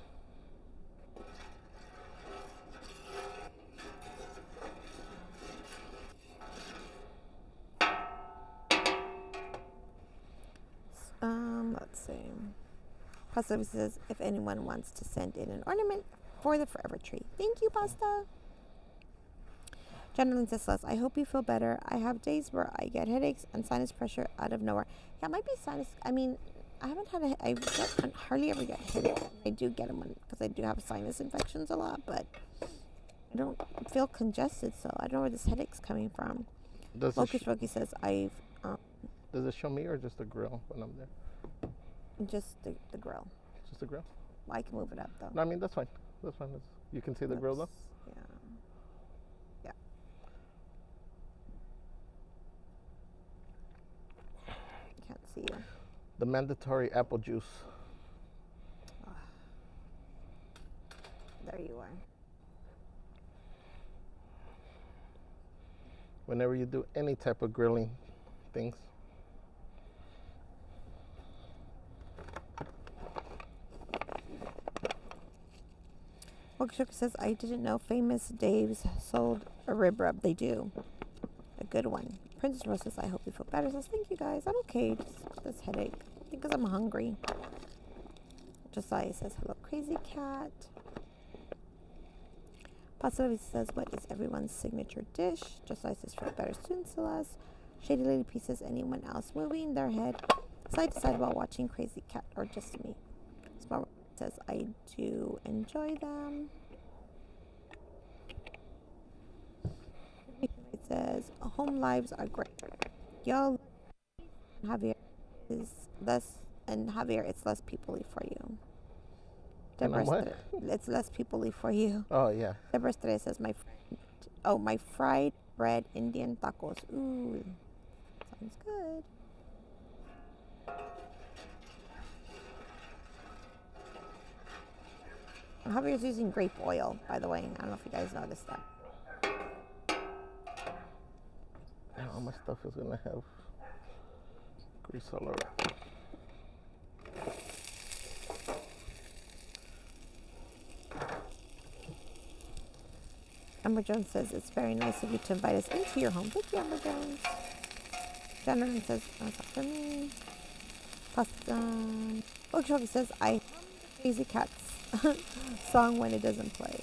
Let's see. Pasta says, if anyone wants to send in an ornament for the forever tree. Thank you, Pasta. Generally says, Celeste, I hope you feel better. I have days where I get headaches and sinus pressure out of nowhere. Yeah, it might be sinus. I mean, I haven't had I hardly ever get headache. I do get them because I do have sinus infections a lot, but I don't feel congested, so I don't know where this headache's coming from. Mocha Smokey says does it show me or just the grill when I'm there? Just the grill. Just the grill? Well, I can move it up though. No, I mean that's fine. That's fine. You can see the grill though? Yeah. Yeah. Can't see you. The mandatory apple juice. Oh. There you are. Whenever you do any type of grilling things. Mocha says, I didn't know Famous Dave's sold a rib rub. They do. A good one. Princess Rose says, I hope you feel better. Says, thank you guys. I'm okay. Just this headache. I think because I'm hungry. Josiah says, hello, crazy cat. Pasavi says, what is everyone's signature dish? Josiah says, feel better soon, Celeste. Shady Lady P says, anyone else moving their head side to side while watching Crazy Cat or just me? Smart says, I do enjoy them. It says, home lives are great. Y'all, Javier is less, and Javier, it's less people-y for you. It's less people-y for you. Oh, yeah. Deborah Estrella says, my fried bread Indian tacos. Ooh, sounds good. Javier's using grape oil, by the way. I don't know if you guys noticed that. All my stuff is going to have grease all over. Amber Jones says, it's very nice of you to invite us into your home. Thank you, Amber Jones. Jonathan says, that's not for me. Okeechobee says, I hum the Crazy Cats song when it doesn't play.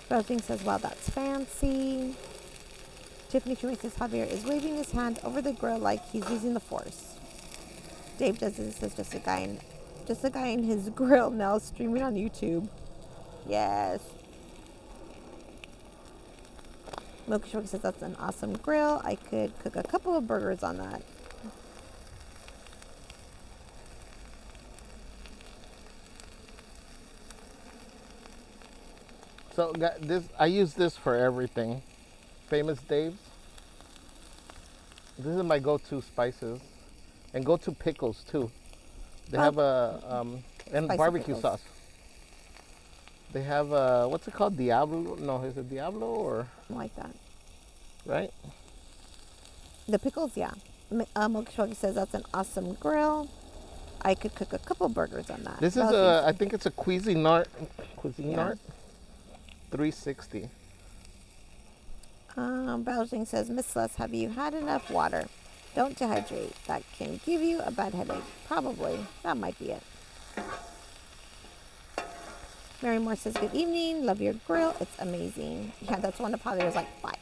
Belting says, wow, that's fancy. Tiffany Shumay says, Javier is waving his hand over the grill like he's using the force. Dave does this, says, just a guy in his grill now streaming on YouTube. Yes. Milky Shorty says, that's an awesome grill. I could cook a couple of burgers on that. So I use this for everything. Famous Dave's. This is my go-to spices, and go-to pickles too. They have and barbecue pickles. sauce. They have what's it called? Diablo? No, is it Diablo or? I like that. Right. The pickles, yeah. Milky Shorty says, that's an awesome grill. I could cook a couple burgers on that. This is I think it's a Cuisinart. Cuisinart. 360. Belging says, Miss Celeste, have you had enough water? Don't dehydrate. That can give you a bad headache. Probably. That might be it. Mary Moore says, good evening. Love your grill. It's amazing. Yeah, that's one of Javier's like 5.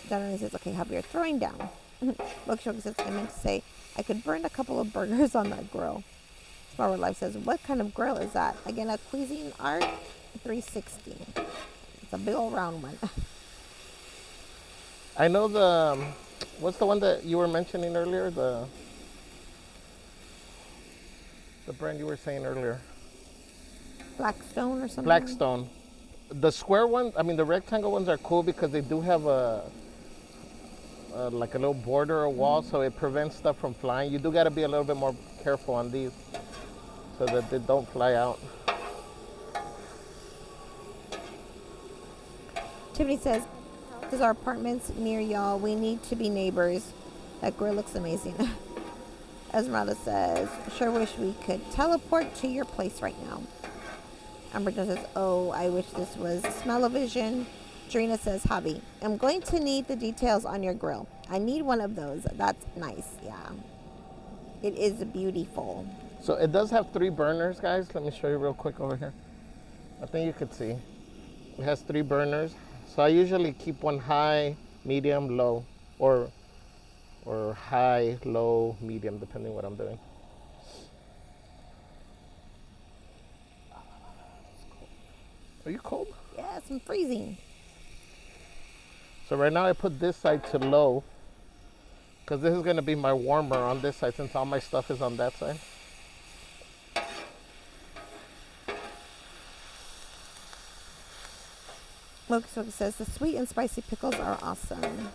Donnie says, okay, Javier, throwing down. Milky says, I meant to say, I could burn a couple of burgers on that grill. Smart Life says, what kind of grill is that? Again, a Cuisinart 360. It's a big old round one. I know what's the one that you were mentioning earlier? The brand you were saying earlier. Blackstone or something? Blackstone. The square ones, I mean the rectangle ones are cool because they do have like a little border or wall, so it prevents stuff from flying. You do got to be a little bit more careful on these so that they don't fly out. Tiffany says, this is our apartments near y'all. We need to be neighbors. That grill looks amazing. Esmeralda says, sure wish we could teleport to your place right now. Amber says, oh, I wish this was smell-o-vision. Trina says, Javi, I'm going to need the details on your grill. I need one of those. That's nice, yeah. It is beautiful. So it does have 3 burners, guys. Let me show you real quick over here. I think you could see. It has 3 burners. So I usually keep one high, medium, low, or or high, low, medium, depending what I'm doing. Are you cold? Yes, I'm freezing. So right now I put this side to low because this is going to be my warmer on this side since all my stuff is on that side. Locust says the sweet and spicy pickles are awesome.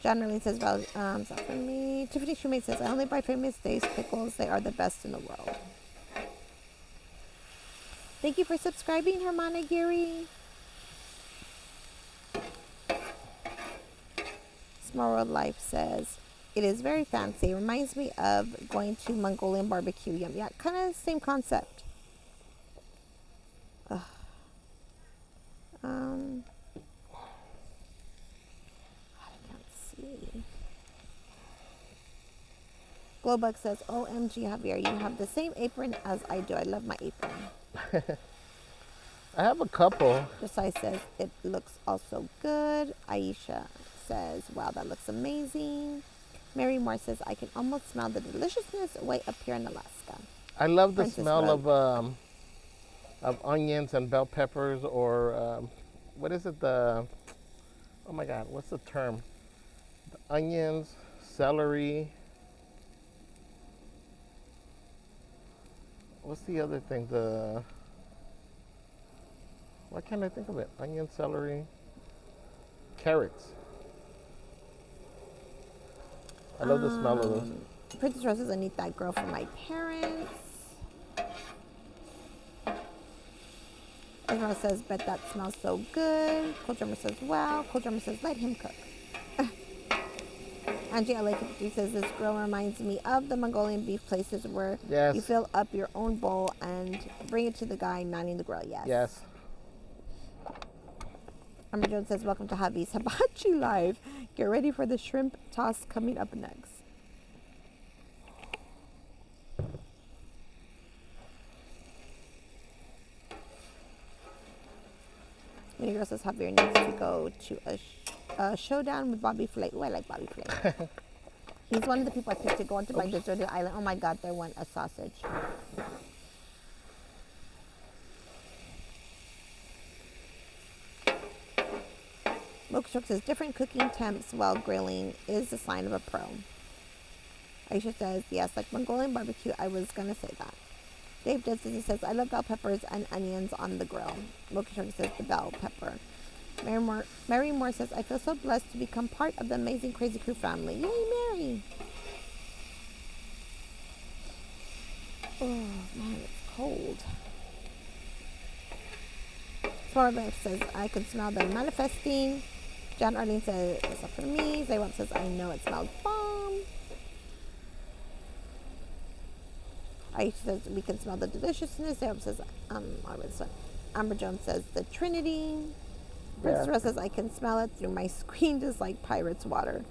John Arlene says, well, is that for me? Tiffany Shoemate says, I only buy Famous Days pickles. They are the best in the world. Thank you for subscribing, Hermana Gary. Small World Life says, it is very fancy. It reminds me of going to Mongolian barbecue. Yum. Yeah, kind of same concept. Ugh. I can't see. Glowbug says, OMG, Javier, you have the same apron as I do. I love my apron. I have a couple. Josiah says, it looks also good. Aisha says, wow, that looks amazing. Mary Moore says, I can almost smell the deliciousness way up here in Alaska. I love the Princess smell Road. of onions and bell peppers, or what is it? Oh my God, what's the term? The onions, celery. What's the other thing? Why can't I think of it? Onion, celery, carrots. I love the smell of those. Princess Rose says, I need that girl for my parents. Esmeralda says, bet that smells so good. Cold Drummer says, wow. Cold Drummer says, let him cook. Angie LA53 says, this grill reminds me of the Mongolian beef places where Yes. you fill up your own bowl and bring it to the guy manning the grill. Yes. Yes. Amber Jones says, welcome to Javi's Hibachi Live. Get ready for the shrimp toss coming up next. Minnie Girl says, Javier needs to go to a showdown with Bobby Flay. Oh, I like Bobby Flay. He's one of the people I picked to go onto my deserted island. Oh my God, there went a sausage. Mocha says, different cooking temps while grilling is a sign of a pro. Aisha says, yes, like Mongolian barbecue, I was going to say that. Dave Dempsey says, I love bell peppers and onions on the grill. Mocha says, the bell pepper. Mary Moore says, I feel so blessed to become part of the amazing Crazy Crew family. Yay, Mary! Oh, man, it's cold. Smart Life says, I can smell them manifesting. John Arlene says, it's not for me. Zaywap says, I know it smells bomb. Aisha says, we can smell the deliciousness. Zaywap says, Amber Jones says, the Trinity. Princess Rose says, I can smell it through my screen just like pirate's water.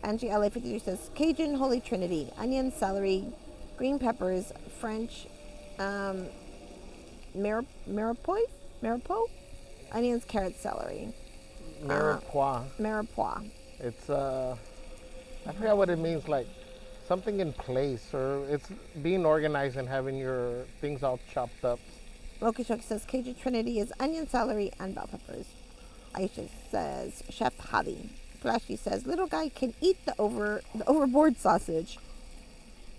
Angie LA53 says, Cajun Holy Trinity, onion, celery, green peppers, French, mirepoix, onions, carrots, celery. Mirepoix. It's I forgot what it means, like something in place, or it's being organized and having your things all chopped up. Mocha Shoki says, Cajun Trinity is onion, celery, and bell peppers. Aisha says, Chef Javi. Flashy says, little guy can eat the overboard sausage.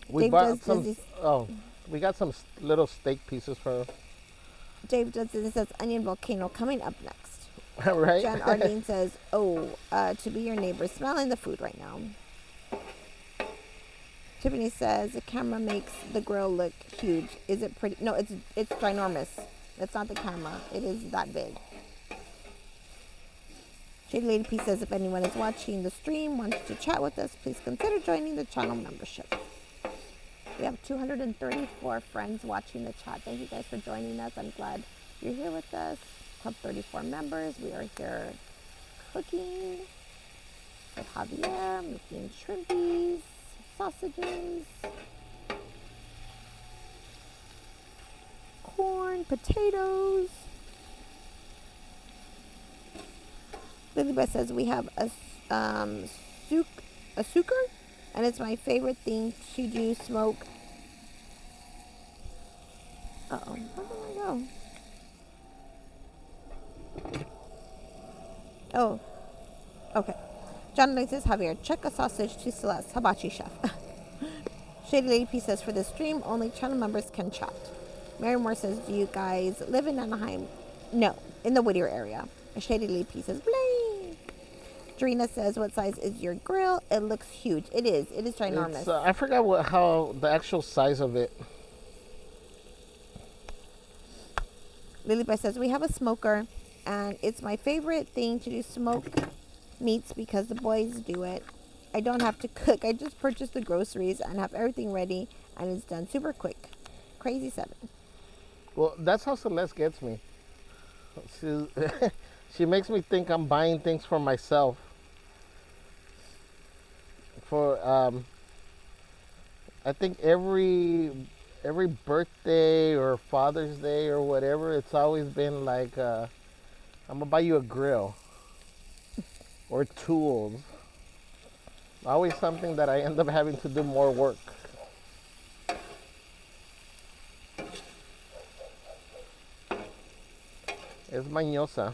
We got some little steak pieces for. Dave Dudson says, onion volcano coming up next. Right. John Arlene says, to be your neighbor, smelling the food right now. Tiffany says, the camera makes the grill look huge. Is it pretty? No, it's ginormous. It's not the camera. It is that big. Shady Lady P says, if anyone is watching the stream, wants to chat with us, please consider joining the channel membership. We have 234 friends watching the chat. Thank you guys for joining us. I'm glad you're here with us. Club 34 members. We are here cooking with Javier, making shrimpies, sausages, corn, potatoes. Lily Beth says we have a a suker, and it's my favorite thing to do smoke. Uh-oh, where did I go? Oh, okay. John Lane says, Javier, check a sausage to Celeste. Hibachi chef. Shady Lady P says, for the stream, only channel members can chat. Mary Moore says, do you guys live in Anaheim? No, in the Whittier area. Shady Lady P says, bling. Dorina says, what size is your grill? It looks huge. It is. It is ginormous. I forgot how the actual size of it. Lilybeth says, we have a smoker, and it's my favorite thing to do smoke meats because the boys do it. I don't have to cook. I just purchase the groceries and have everything ready, and it's done super quick. Crazy 7. Well, that's how Celeste gets me. She makes me think I'm buying things for myself. I think every birthday or Father's Day or whatever, it's always been like, I'm gonna buy you a grill or tools. Always something that I end up having to do more work. Es mañosa.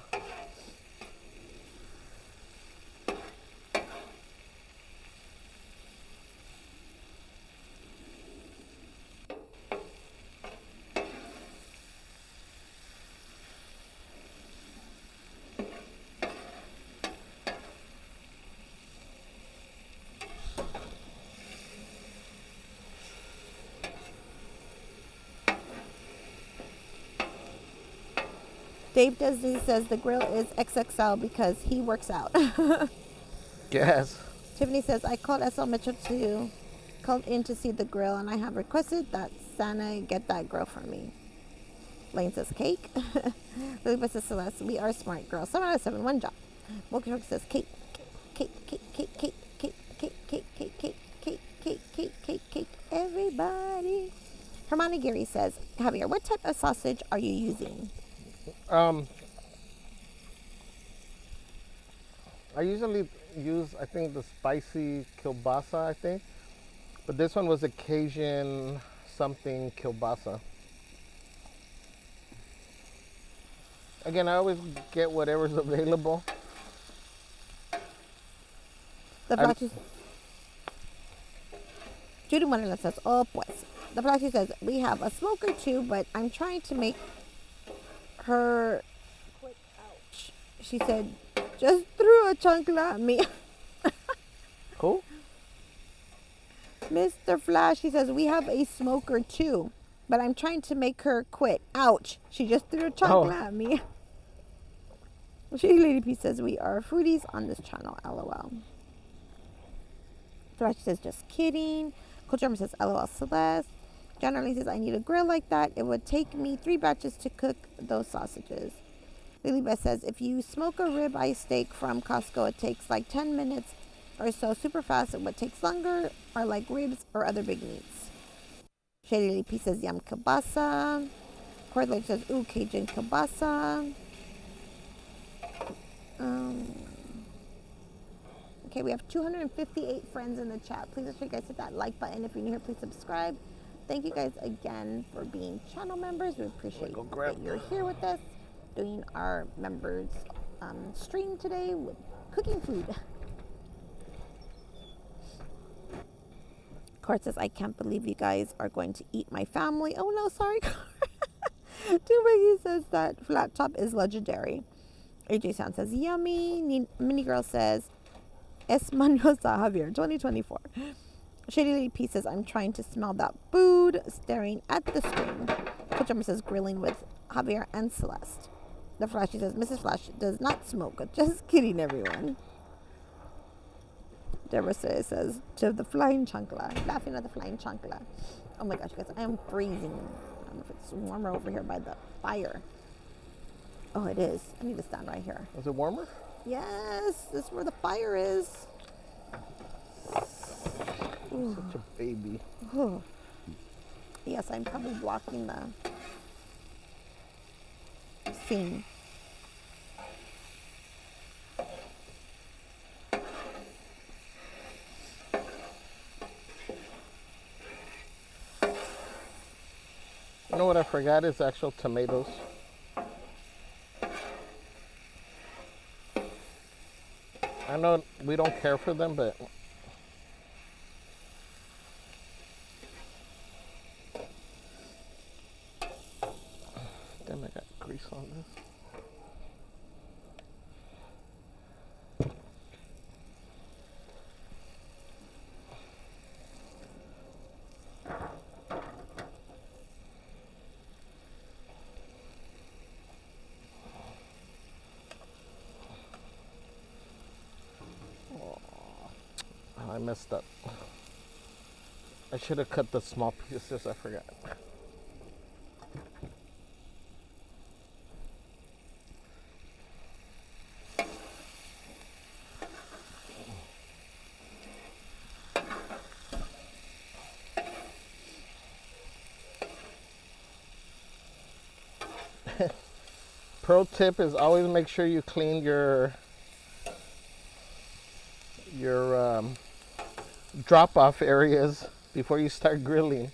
Dave Disney says the grill is XXL because he works out. Yes. Tiffany says, I called SL Metro to call in to see the grill, and I have requested that Santa get that grill for me. Lane says, cake. Lily says, Celeste, we are smart girls. 7 out of 7, one job. Wilkie Truck says, cake, cake, cake, cake, cake, cake, cake, cake, cake, cake, cake, cake, cake, cake, cake, everybody. Hermione Gary says, Javier, what type of sausage are you using? I usually use, I think, the spicy kielbasa, I think. But this one was a Cajun something kielbasa. Again, I always get whatever's available. The Flash Judy Wonderland says, oh, pues. The Flash says, we have a smoker too, but I'm trying to make her quit. Ouch. She said, just threw a chancla at me. Cool. Mr. Flash, he says, we have a smoker too, but I'm trying to make her quit. Ouch. She just threw a chancla at me. Shady Lady P says, we are foodies on this channel, LOL. Flash says, just kidding. Coach Drummer says, LOL Celeste. John Arlene says, I need a grill like that. It would take me 3 batches to cook those sausages. Lily Beth says, if you smoke a ribeye steak from Costco, it takes like 10 minutes or so, super fast. And what takes longer are like ribs or other big meats. Shady Lady P says, yum kielbasa. Cordlake says, ooh, Cajun kielbasa. Okay, we have 258 friends in the chat. Please make sure you guys hit that like button. If you're new here, please subscribe. Thank you guys again for being channel members. We appreciate that you're here with us doing our members stream today with cooking food. Court says, I can't believe you guys are going to eat my family. Oh no, sorry. Too says that flat top is legendary. AJ Sound says, yummy. Mini Girl says, Es Mañosa Javier 2024. Shady Lady P says, I'm trying to smell that food, staring at the screen. Coach Drummer says, grilling with Javier and Celeste. The Flashy says, Mrs. Flash does not smoke. Just kidding, everyone. Deborah says, to the flying chancla. Laughing at the flying chancla. Oh my gosh, guys, I am freezing. I don't know if it's warmer over here by the fire. Oh, it is. I need to stand right here. Is it warmer? Yes, this is where the fire is. Such a baby. Oh. Yes, I'm probably blocking the scene. You know what I forgot is actual tomatoes. I know we don't care for them, but damn, I got grease on this. I messed up. I should have cut the small pieces. I forgot. Pro tip is always make sure you clean your drop-off areas before you start grilling.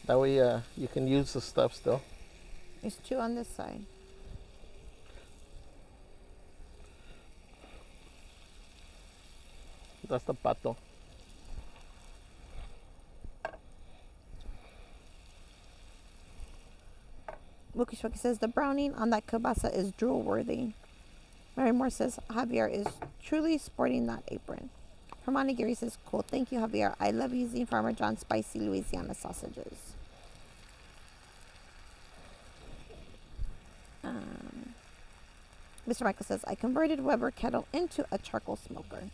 That way you can use the stuff still. There's 2 on this side. That's the pato. Wookie Shwookie says the browning on that kielbasa is drool worthy. Mary Moore says Javier is truly sporting that apron. Hermione Gary says, cool, thank you, Javier. I love using Farmer John's spicy Louisiana sausages. Mr. Michael says, I converted Weber kettle into a charcoal smoker.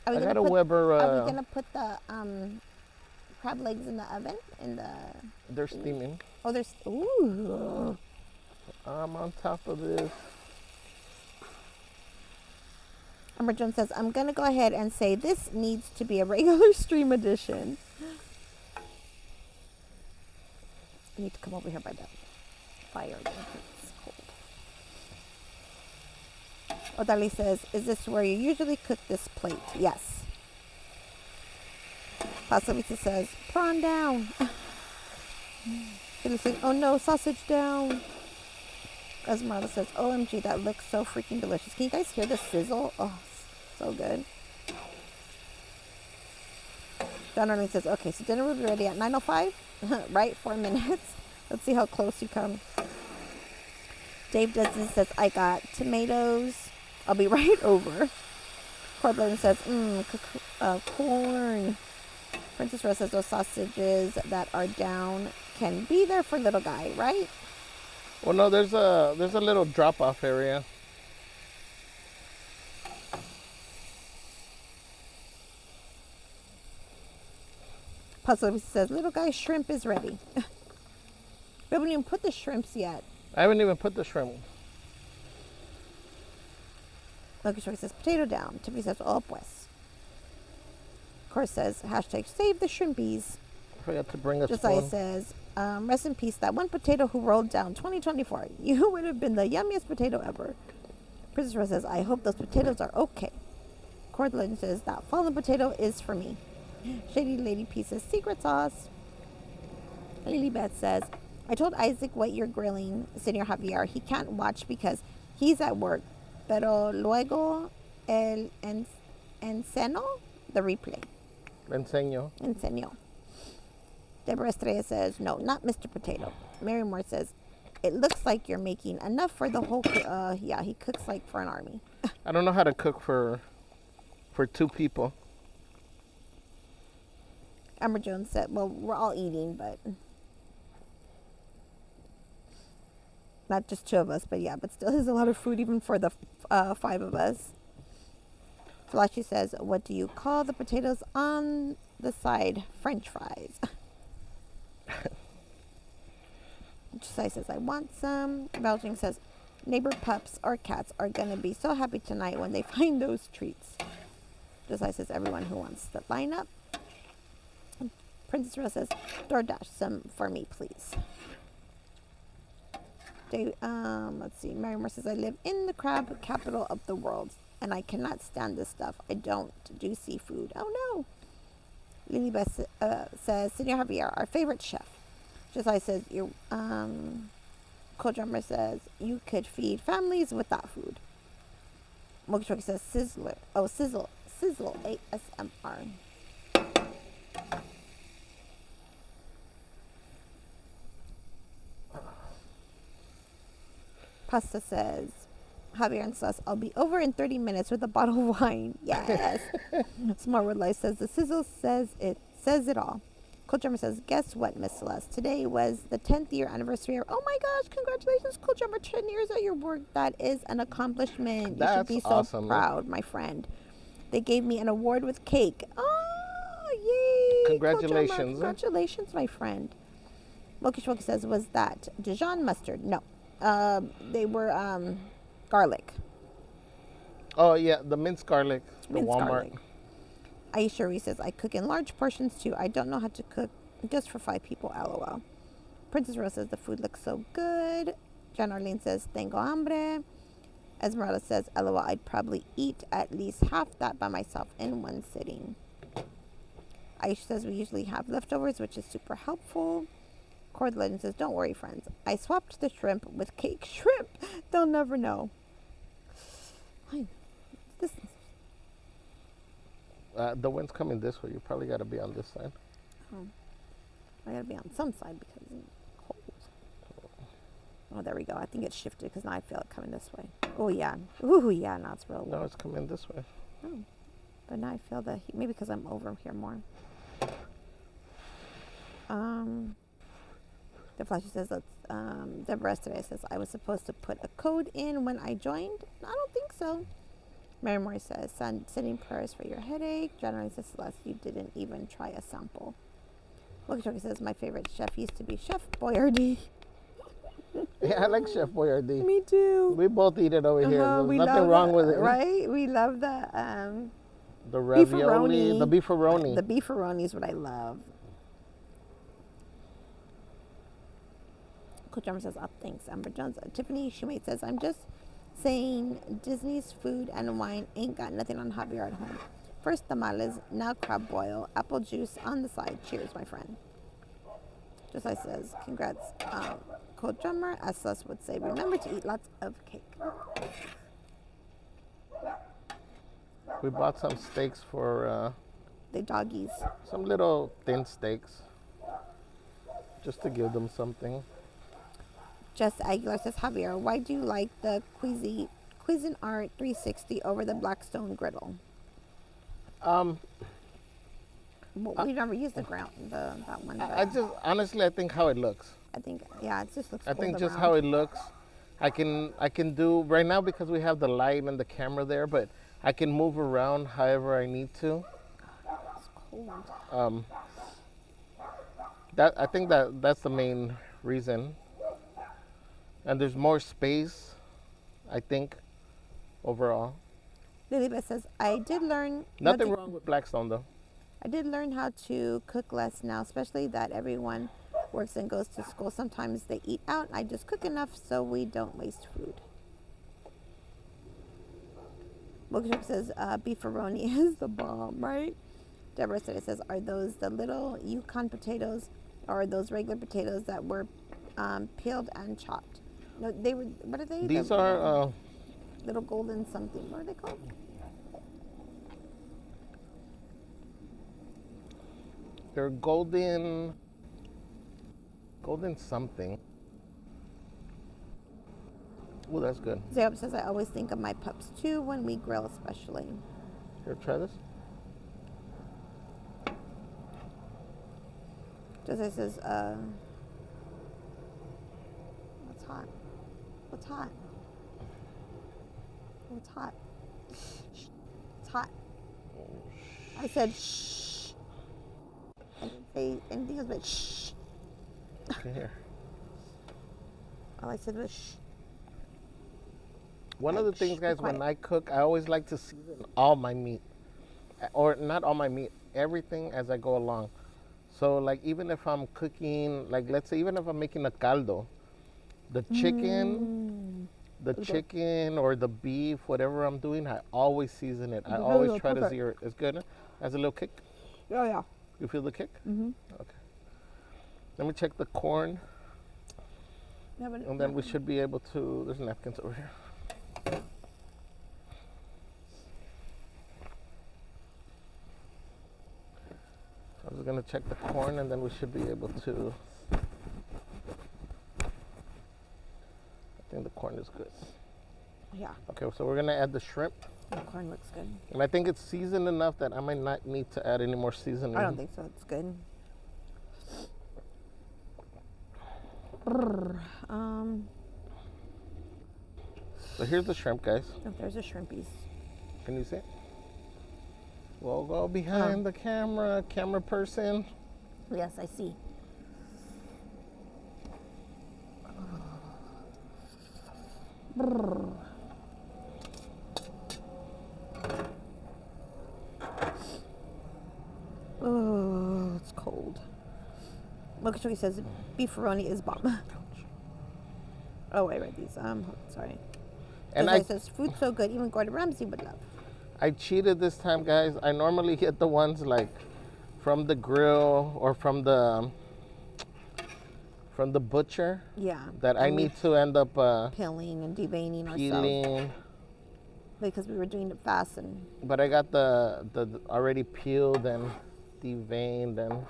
I got a Weber. Are we going to put the crab legs in the oven? They're steaming. Oh, there's... Ooh. I'm on top of this. Amber Jones says, I'm going to go ahead and say this needs to be a regular stream edition. I need to come over here by the fire. It's cold. Odali says, is this where you usually cook this plate? Yes. Pasavita says, prawn down. Phyllis says, oh no, sausage down. Esmeralda says, OMG, that looks so freaking delicious. Can you guys hear the sizzle? Oh, so good. Don Arlene says, okay, so dinner will be ready at 9:05, right? 4 minutes. Let's see how close you come. Dave Dudson says, I got tomatoes. I'll be right over. Corbin says, corn. Princess Rose says, those sausages that are down can be there for little guy, right? Well, no, there's a little drop-off area. Puzzle says, little guy, shrimp is ready. We haven't even put the shrimps yet. I haven't even put the shrimp. Loki Shorty says, potato down. Tiffany says, oh, pues. Course says, hashtag save the shrimpies. I forgot to bring a Josiah spoon. says, rest in peace, that one potato who rolled down 2024. You would have been the yummiest potato ever. Princess Rose says, I hope those potatoes are okay. Cordlin says, that fallen potato is for me. Shady Lady P says, secret sauce. Lily Beth says, I told Isaac what you're grilling, Senor Javier. He can't watch because he's at work. Pero luego el enseño the replay. Enseño. Deborah Estrella says, no, not Mr. Potato. Mary Moore says, it looks like you're making enough for the whole... yeah, he cooks like for an army. I don't know how to cook for 2 people. Amber Jones said, well, we're all eating, but... Not just 2 of us, but yeah, but still is a lot of food even for the 5 of us. Flashy says, what do you call the potatoes on the side? French fries. Josiah says, I want some. Belching says, neighbor pups or cats are going to be so happy tonight when they find those treats. Josiah says, everyone who wants to line up. Princess Rose says, DoorDash some for me, please. Let's see. Mary Moore says, I live in the crab capital of the world, and I cannot stand this stuff. I don't do seafood. Oh, no. Lilibeth says, Senor Javier, our favorite chef. Josiah says, Cold Drummer says, you could feed families with that food. Mokichoki says, Sizzler. Oh, Sizzle. Sizzle ASMR. Pasta says, Javier and Sus, I'll be over in 30 minutes with a bottle of wine. Yes. Smart Word Life says, the sizzle says it all. Cold Drummer says, guess what, Miss Celeste? Today was the 10th year anniversary of, oh my gosh, congratulations, Cold Drummer, 10 years at your work. That is an accomplishment. You should be so awesome, proud, my friend. They gave me an award with cake. Oh, yay. Congratulations. Congratulations, my friend. Loki Shwoki says, was that Dijon mustard? No. They were garlic. Oh, yeah, the minced garlic. The Walmart. Garlic. Aisha Ree says, I cook in large portions too. I don't know how to cook just for 5 people, lol. Princess Rose says, the food looks so good. Jan Arlene says, tengo hambre. Esmeralda says, lol, I'd probably eat at least half that by myself in one sitting. Aisha says, we usually have leftovers, which is super helpful. Cord Legend says, don't worry, friends. I swapped the shrimp with cake shrimp. They'll never know. This The wind's coming this way. You probably got to be on this side. Oh. I gotta be on some side because it's cold. Oh, there we go. I think it's shifted because now I feel it coming this way. Oh, yeah. Ooh, yeah, now it's real. No, it's coming this way. Oh. But now I feel the heat. Maybe because I'm over here more. The Flashy says, Deborah today says, I was supposed to put a code in when I joined. I don't think so. Mary Moore says, sending prayers for your headache. Generally says, Celeste, you didn't even try a sample. Wokichoki says, my favorite chef used to be Chef Boyardee. Yeah, I like Chef Boyardee. Me too. We both eat it over here. There's we nothing wrong with it. Right? We love the ravioli, the beefaroni. The beefaroni is what I love. Coach Drummer says, oh, thanks, Amber Jones. Tiffany Shoemate says, I'm just saying Disney's food and wine ain't got nothing on Javier at home. First tamales, now crab boil, apple juice on the side. Cheers, my friend. Josiah says, congrats, Coach Drummer. As Sus would say, remember to eat lots of cake. We bought some steaks for... the doggies. Some little thin steaks. Just to give them something. Jess Aguilar says, Javier, why do you like the Cuisinart 360 over the Blackstone griddle? We never used that one. I just, honestly, I think how it looks. I think, yeah, it just looks I cool think just around. how it looks. I can do, right now because we have the light and the camera there, but I can move around however I need to. It's cold. I think that's the main reason. And there's more space, I think, overall. Lilybeth says, I did learn... Nothing wrong with Blackstone, though. I did learn how to cook less now, especially that everyone works and goes to school. Sometimes they eat out. I just cook enough so we don't waste food. Bookshop says, beefaroni is the bomb, right? Deborah says, are those the little Yukon potatoes or are those regular potatoes that were peeled and chopped? No, they were, what are they? These are... little golden something. What are they called? They're golden something. Oh, that's good. Zayab says, I always think of my pups too when we grill especially. Here, try this. Jose says, what's hot? What's hot? What's hot? Shh. It's hot. I said shh. I didn't say anything else but shh. Okay, here. All I said was shh. One of the things, guys, when I cook, I always like to season all my meat. Or not all my meat, everything as I go along. So, like, even if I'm cooking, like, let's say, even if I'm making a caldo, the chicken, or the beef, whatever I'm doing, I always season it. I always try to sear it. It's good. Has a little kick. Oh, yeah. You feel the kick? Mm-hmm. Okay. Let me check the corn, Yeah, but and then we should be able to. There's napkins over here. I was gonna check the corn, and then we should be able to. I think the corn is good. Yeah, Okay, so we're gonna add the shrimp, the corn looks good. and I think it's seasoned enough that I might not need to add any more seasoning. I don't think so. It's good. Brr. So here's the shrimp, guys. Oh, there's a shrimpies. Can you see it? We'll go behind the camera person. Yes, I see. Brr. Oh, it's cold. Mokachori says beefaroni is bomb. Oh, wait, right. These. Sorry. And Jose says food's so good, even Gordon Ramsay would love. I cheated this time, guys. I normally get the ones like from the grill or from the butcher. Yeah. That I need to end up peeling and deveining ourselves peeling. because we were doing it fast and. But I got the already peeled and deveined, and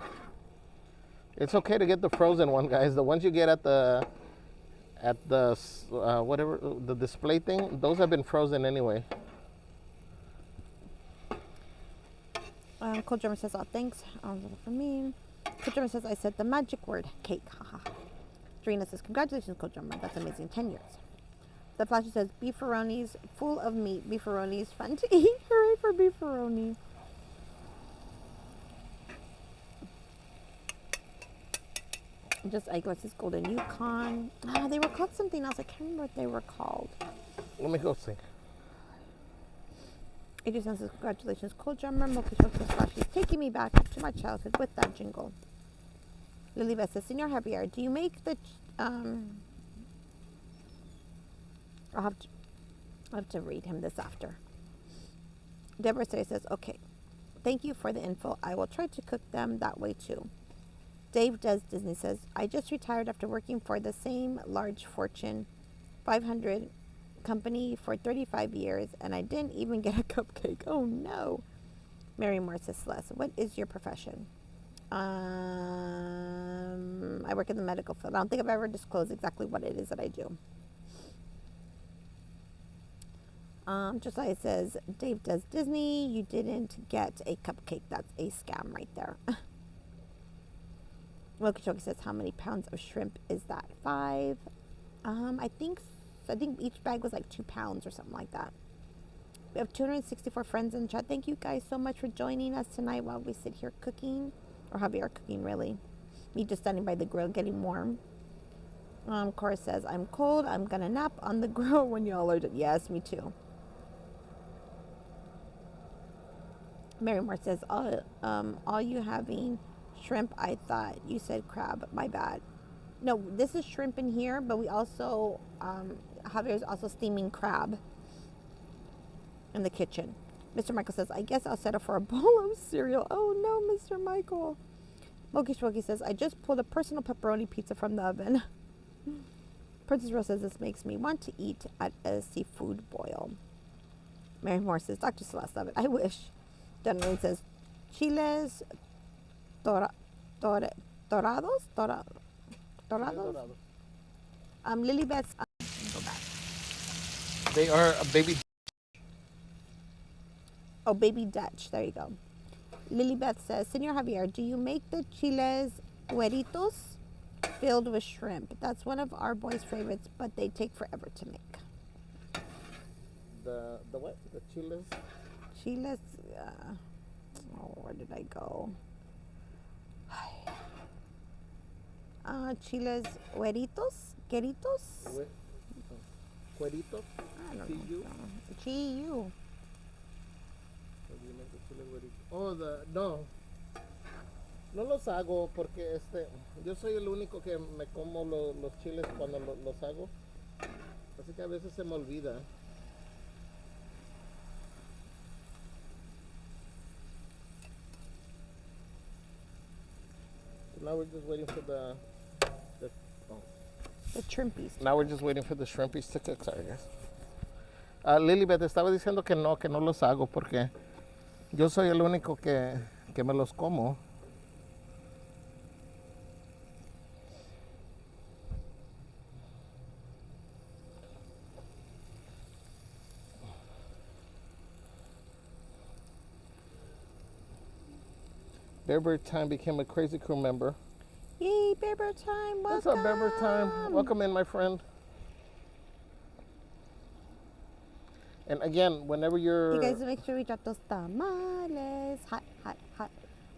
it's okay to get the frozen one, guys. The ones you get at the whatever the display thing, those have been frozen anyway. Cold Drummer says, "Oh, thanks." For me, Cold Drummer says, "I said the magic word, cake." Haha. Serena says, "Congratulations, Cold Drummer. That's amazing. 10 years." The Flasher says, "Beefaronis, full of meat. Beefaronis, fun to eat. Hooray for beefaroni." Just Igor says, "Golden Yukon." Ah, they were called something else. I can't remember what they were called. Let me go see. Adrian says, "Congratulations, Cold Drummer." Mokish says, "She's taking me back to my childhood with that jingle." Lily Beth says, "Senor Javier, do you make the I'll have to read him this after." Deborah says, "Okay, thank you for the info. I will try to cook them that way too." Dave Does Disney says, "I just retired after working for the same large Fortune 500 company for 35 years, and I didn't even get a cupcake. Oh no." Mary Moore says, "Celeste, what is your profession?" I work in the medical field. I don't think I've ever disclosed exactly what it is that I do. Josiah says, "Dave Does Disney, you didn't get a cupcake. That's a scam right there." Mokichoki says, "How many pounds of shrimp is that? 5? I think each bag was like 2 pounds or something like that." We have 264 friends in chat. Thank you guys so much for joining us tonight while we sit here cooking, or Javier cooking really. Me just standing by the grill getting warm. Cora says, "I'm cold. I'm gonna nap on the grill when y'all are done." Yes, me too. Mary Moore says, all you having shrimp? I thought you said crab. My bad. No, this is shrimp in here, but we also, Javier's also steaming crab in the kitchen. Mr. Michael says, "I guess I'll settle for a bowl of cereal." Oh no, Mr. Michael. Moki Shwoki says, "I just pulled a personal pepperoni pizza from the oven." Princess Rose says, "This makes me want to eat at a seafood boil." Mary Moore says, "Dr. Celeste, love it. I wish." Donovan says, "Chiles dorados? Lily Beth's, go back. They are a baby. Oh, baby Dutch. There you go. Lily Beth says, "Senor Javier, do you make the chiles hueritos filled with shrimp? That's one of our boys' favorites, but they take forever to make." The what? The chiles? Chiles, where did I go? Chiles hueritos? Queritos? Cuerito? I don't Chi-yu? know. Chi-yu. Oh, no. No los hago porque yo soy el único que me como los chiles cuando los hago. Así que a veces se me olvida. now we're just waiting for the The shrimpies. now we're just waiting for the shrimpies to cook. Sorry, guys. Lilibet, estaba diciendo que no los hago porque yo soy el único que me los como. Bear Time became a Crazy Crew member. Yay, Bear Time, welcome. What's up, Bear Time? Welcome in, my friend. And again, whenever you're... You guys make sure we drop those tamales. Hot, hot, hot.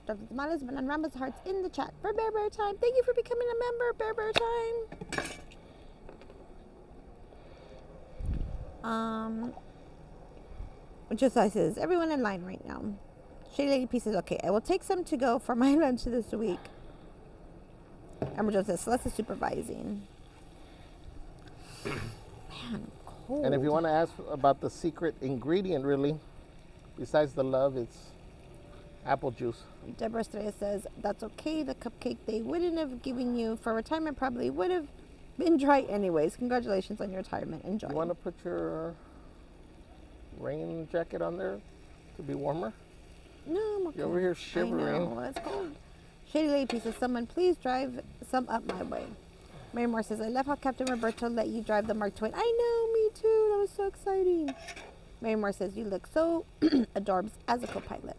Drop the tamales, banana rambas, hearts in the chat for Bear Time. Thank you for becoming a member, Bear Time. Josiah says, everyone in line right now. Shady Lady P says, okay, I will take some to go for my lunch this week. Amber Jones says, Celeste is supervising. Man, cold. And if you want to ask about the secret ingredient, really, besides the love, it's apple juice. Deborah Estrella says, that's okay. The cupcake they wouldn't have given you for retirement probably would have been dry anyways. Congratulations on your retirement. Enjoy. You want to put your rain jacket on there to be warmer? No, I'm okay. You're over here shivering. I know, it's cold. Shady Lady P says, someone please drive some up my way. Mary Moore says, I love how Captain Roberto let you drive the Mark Twain. I know, me too. That was so exciting. Mary Moore says, you look so adorbs as a co-pilot.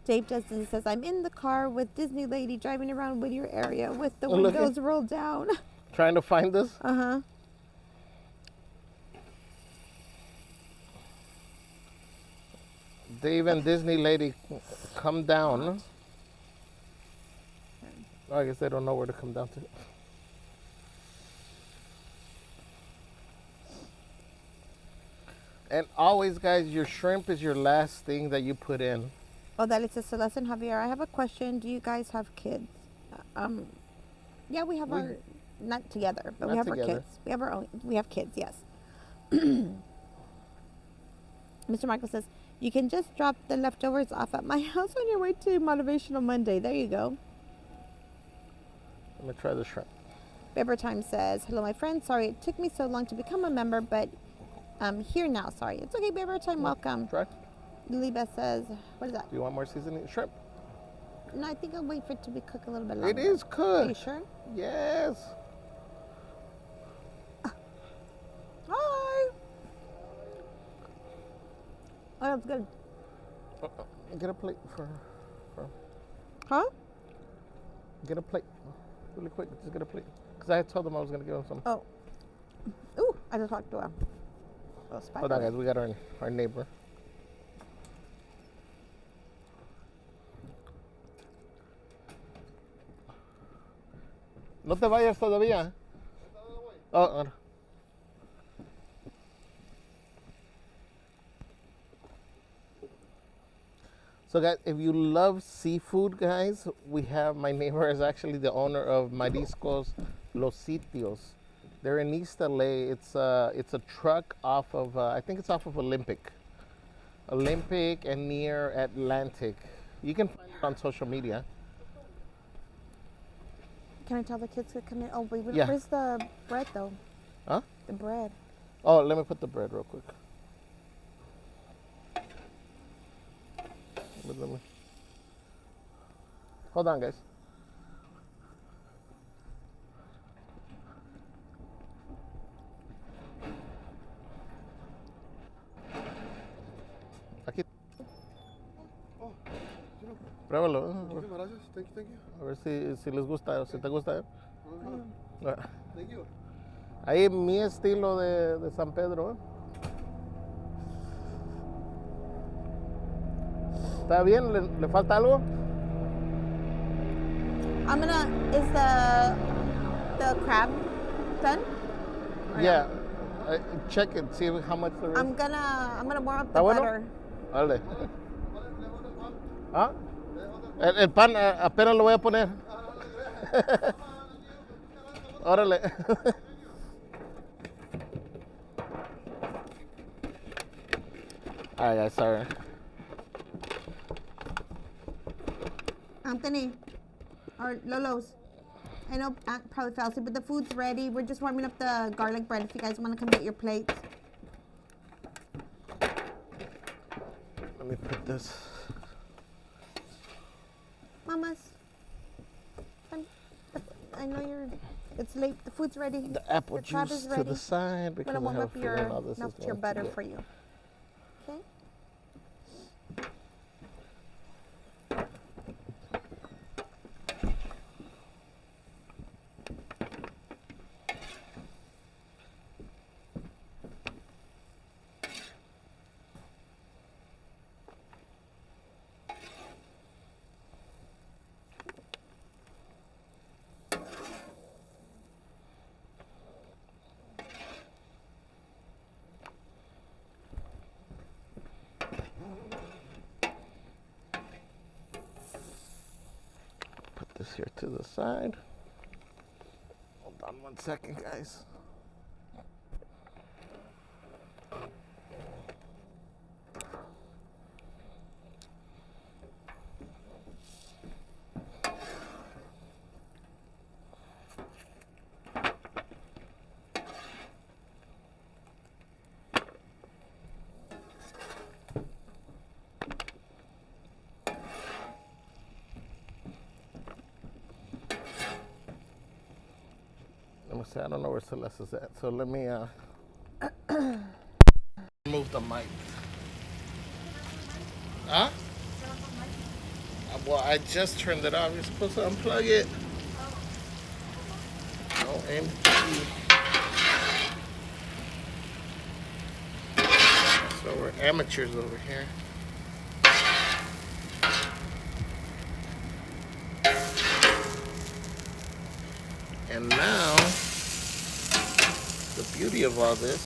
Dave Dustin says, I'm in the car with Disney Lady driving around Whittier area with the windows rolled down. Trying to find this? Uh-huh. Dave and Disney Lady come down. Oh, I guess they don't know where to come down to. And always, guys, your shrimp is your last thing that you put in. Oh, that it says, Celeste and Javier, I have a question. Do you guys have kids? Yeah, we have not together, but we have together. our kids. We have kids, yes. Mr. Michael says, you can just drop the leftovers off at my house on your way to Motivational Monday. There you go. Let me try the shrimp. Beber Time says, hello, my friend. Sorry it took me so long to become a member, but I'm here now. Sorry. It's okay, Beber Time. Welcome. Try. Lily Beth says, what is that? Do you want more seasoning? Shrimp. No, I think I'll wait for it to be cooked a little bit longer. It is cooked. Are you sure? Yes. Hi. Oh, that's good. Get a plate for. Huh? Get a plate. Really quick. Just get a plate. Because I told them I was going to give them some. Oh. Ooh, I just walked to a little spider. Hold on, guys. We got our neighbor. No te vayas todavía. Oh, so guys, if you love seafood, guys, we have, my neighbor is actually the owner of Mariscos Los Sitios. They're in East LA. It's a truck off of, I think it's off of Olympic and near Atlantic. You can find it on social media. Can I tell the kids to come in? Oh, wait, Yeah. where's the bread, though? Huh? The bread. Oh, let me put the bread real quick. Hold on, guys. Aquí. Pruébalo. Muchísimas gracias. Thank you. A ver si les gusta, si te gusta. Thank you. Ahí mi estilo de San Pedro. ¿Está bien? ¿Le falta algo? Is the crab done? Or Yeah. Check it, see how much there is. I'm gonna warm up the ¿Está bueno? butter. Dale. ¿Ah? El pan apenas lo voy a poner. Órale. All right, guys, sorry. Anthony, or Lolo's. I know Aunt probably fell asleep, but the food's ready. We're just warming up the garlic bread if you guys want to come get your plates. Let me put this. Mamas, I know it's late. The food's ready. The apple Your crab juice is to ready. the side I'm because gonna warm I have up a feeling all this is your going butter to get. for you. Okay. Put this here to the side. Hold on 1 second, guys. Let me see, I don't know where Celeste's at, so let me move the mic. Huh? Well, I just turned it off. You're supposed to unplug it. No, empty. So we're amateurs over here. And now, the beauty of all this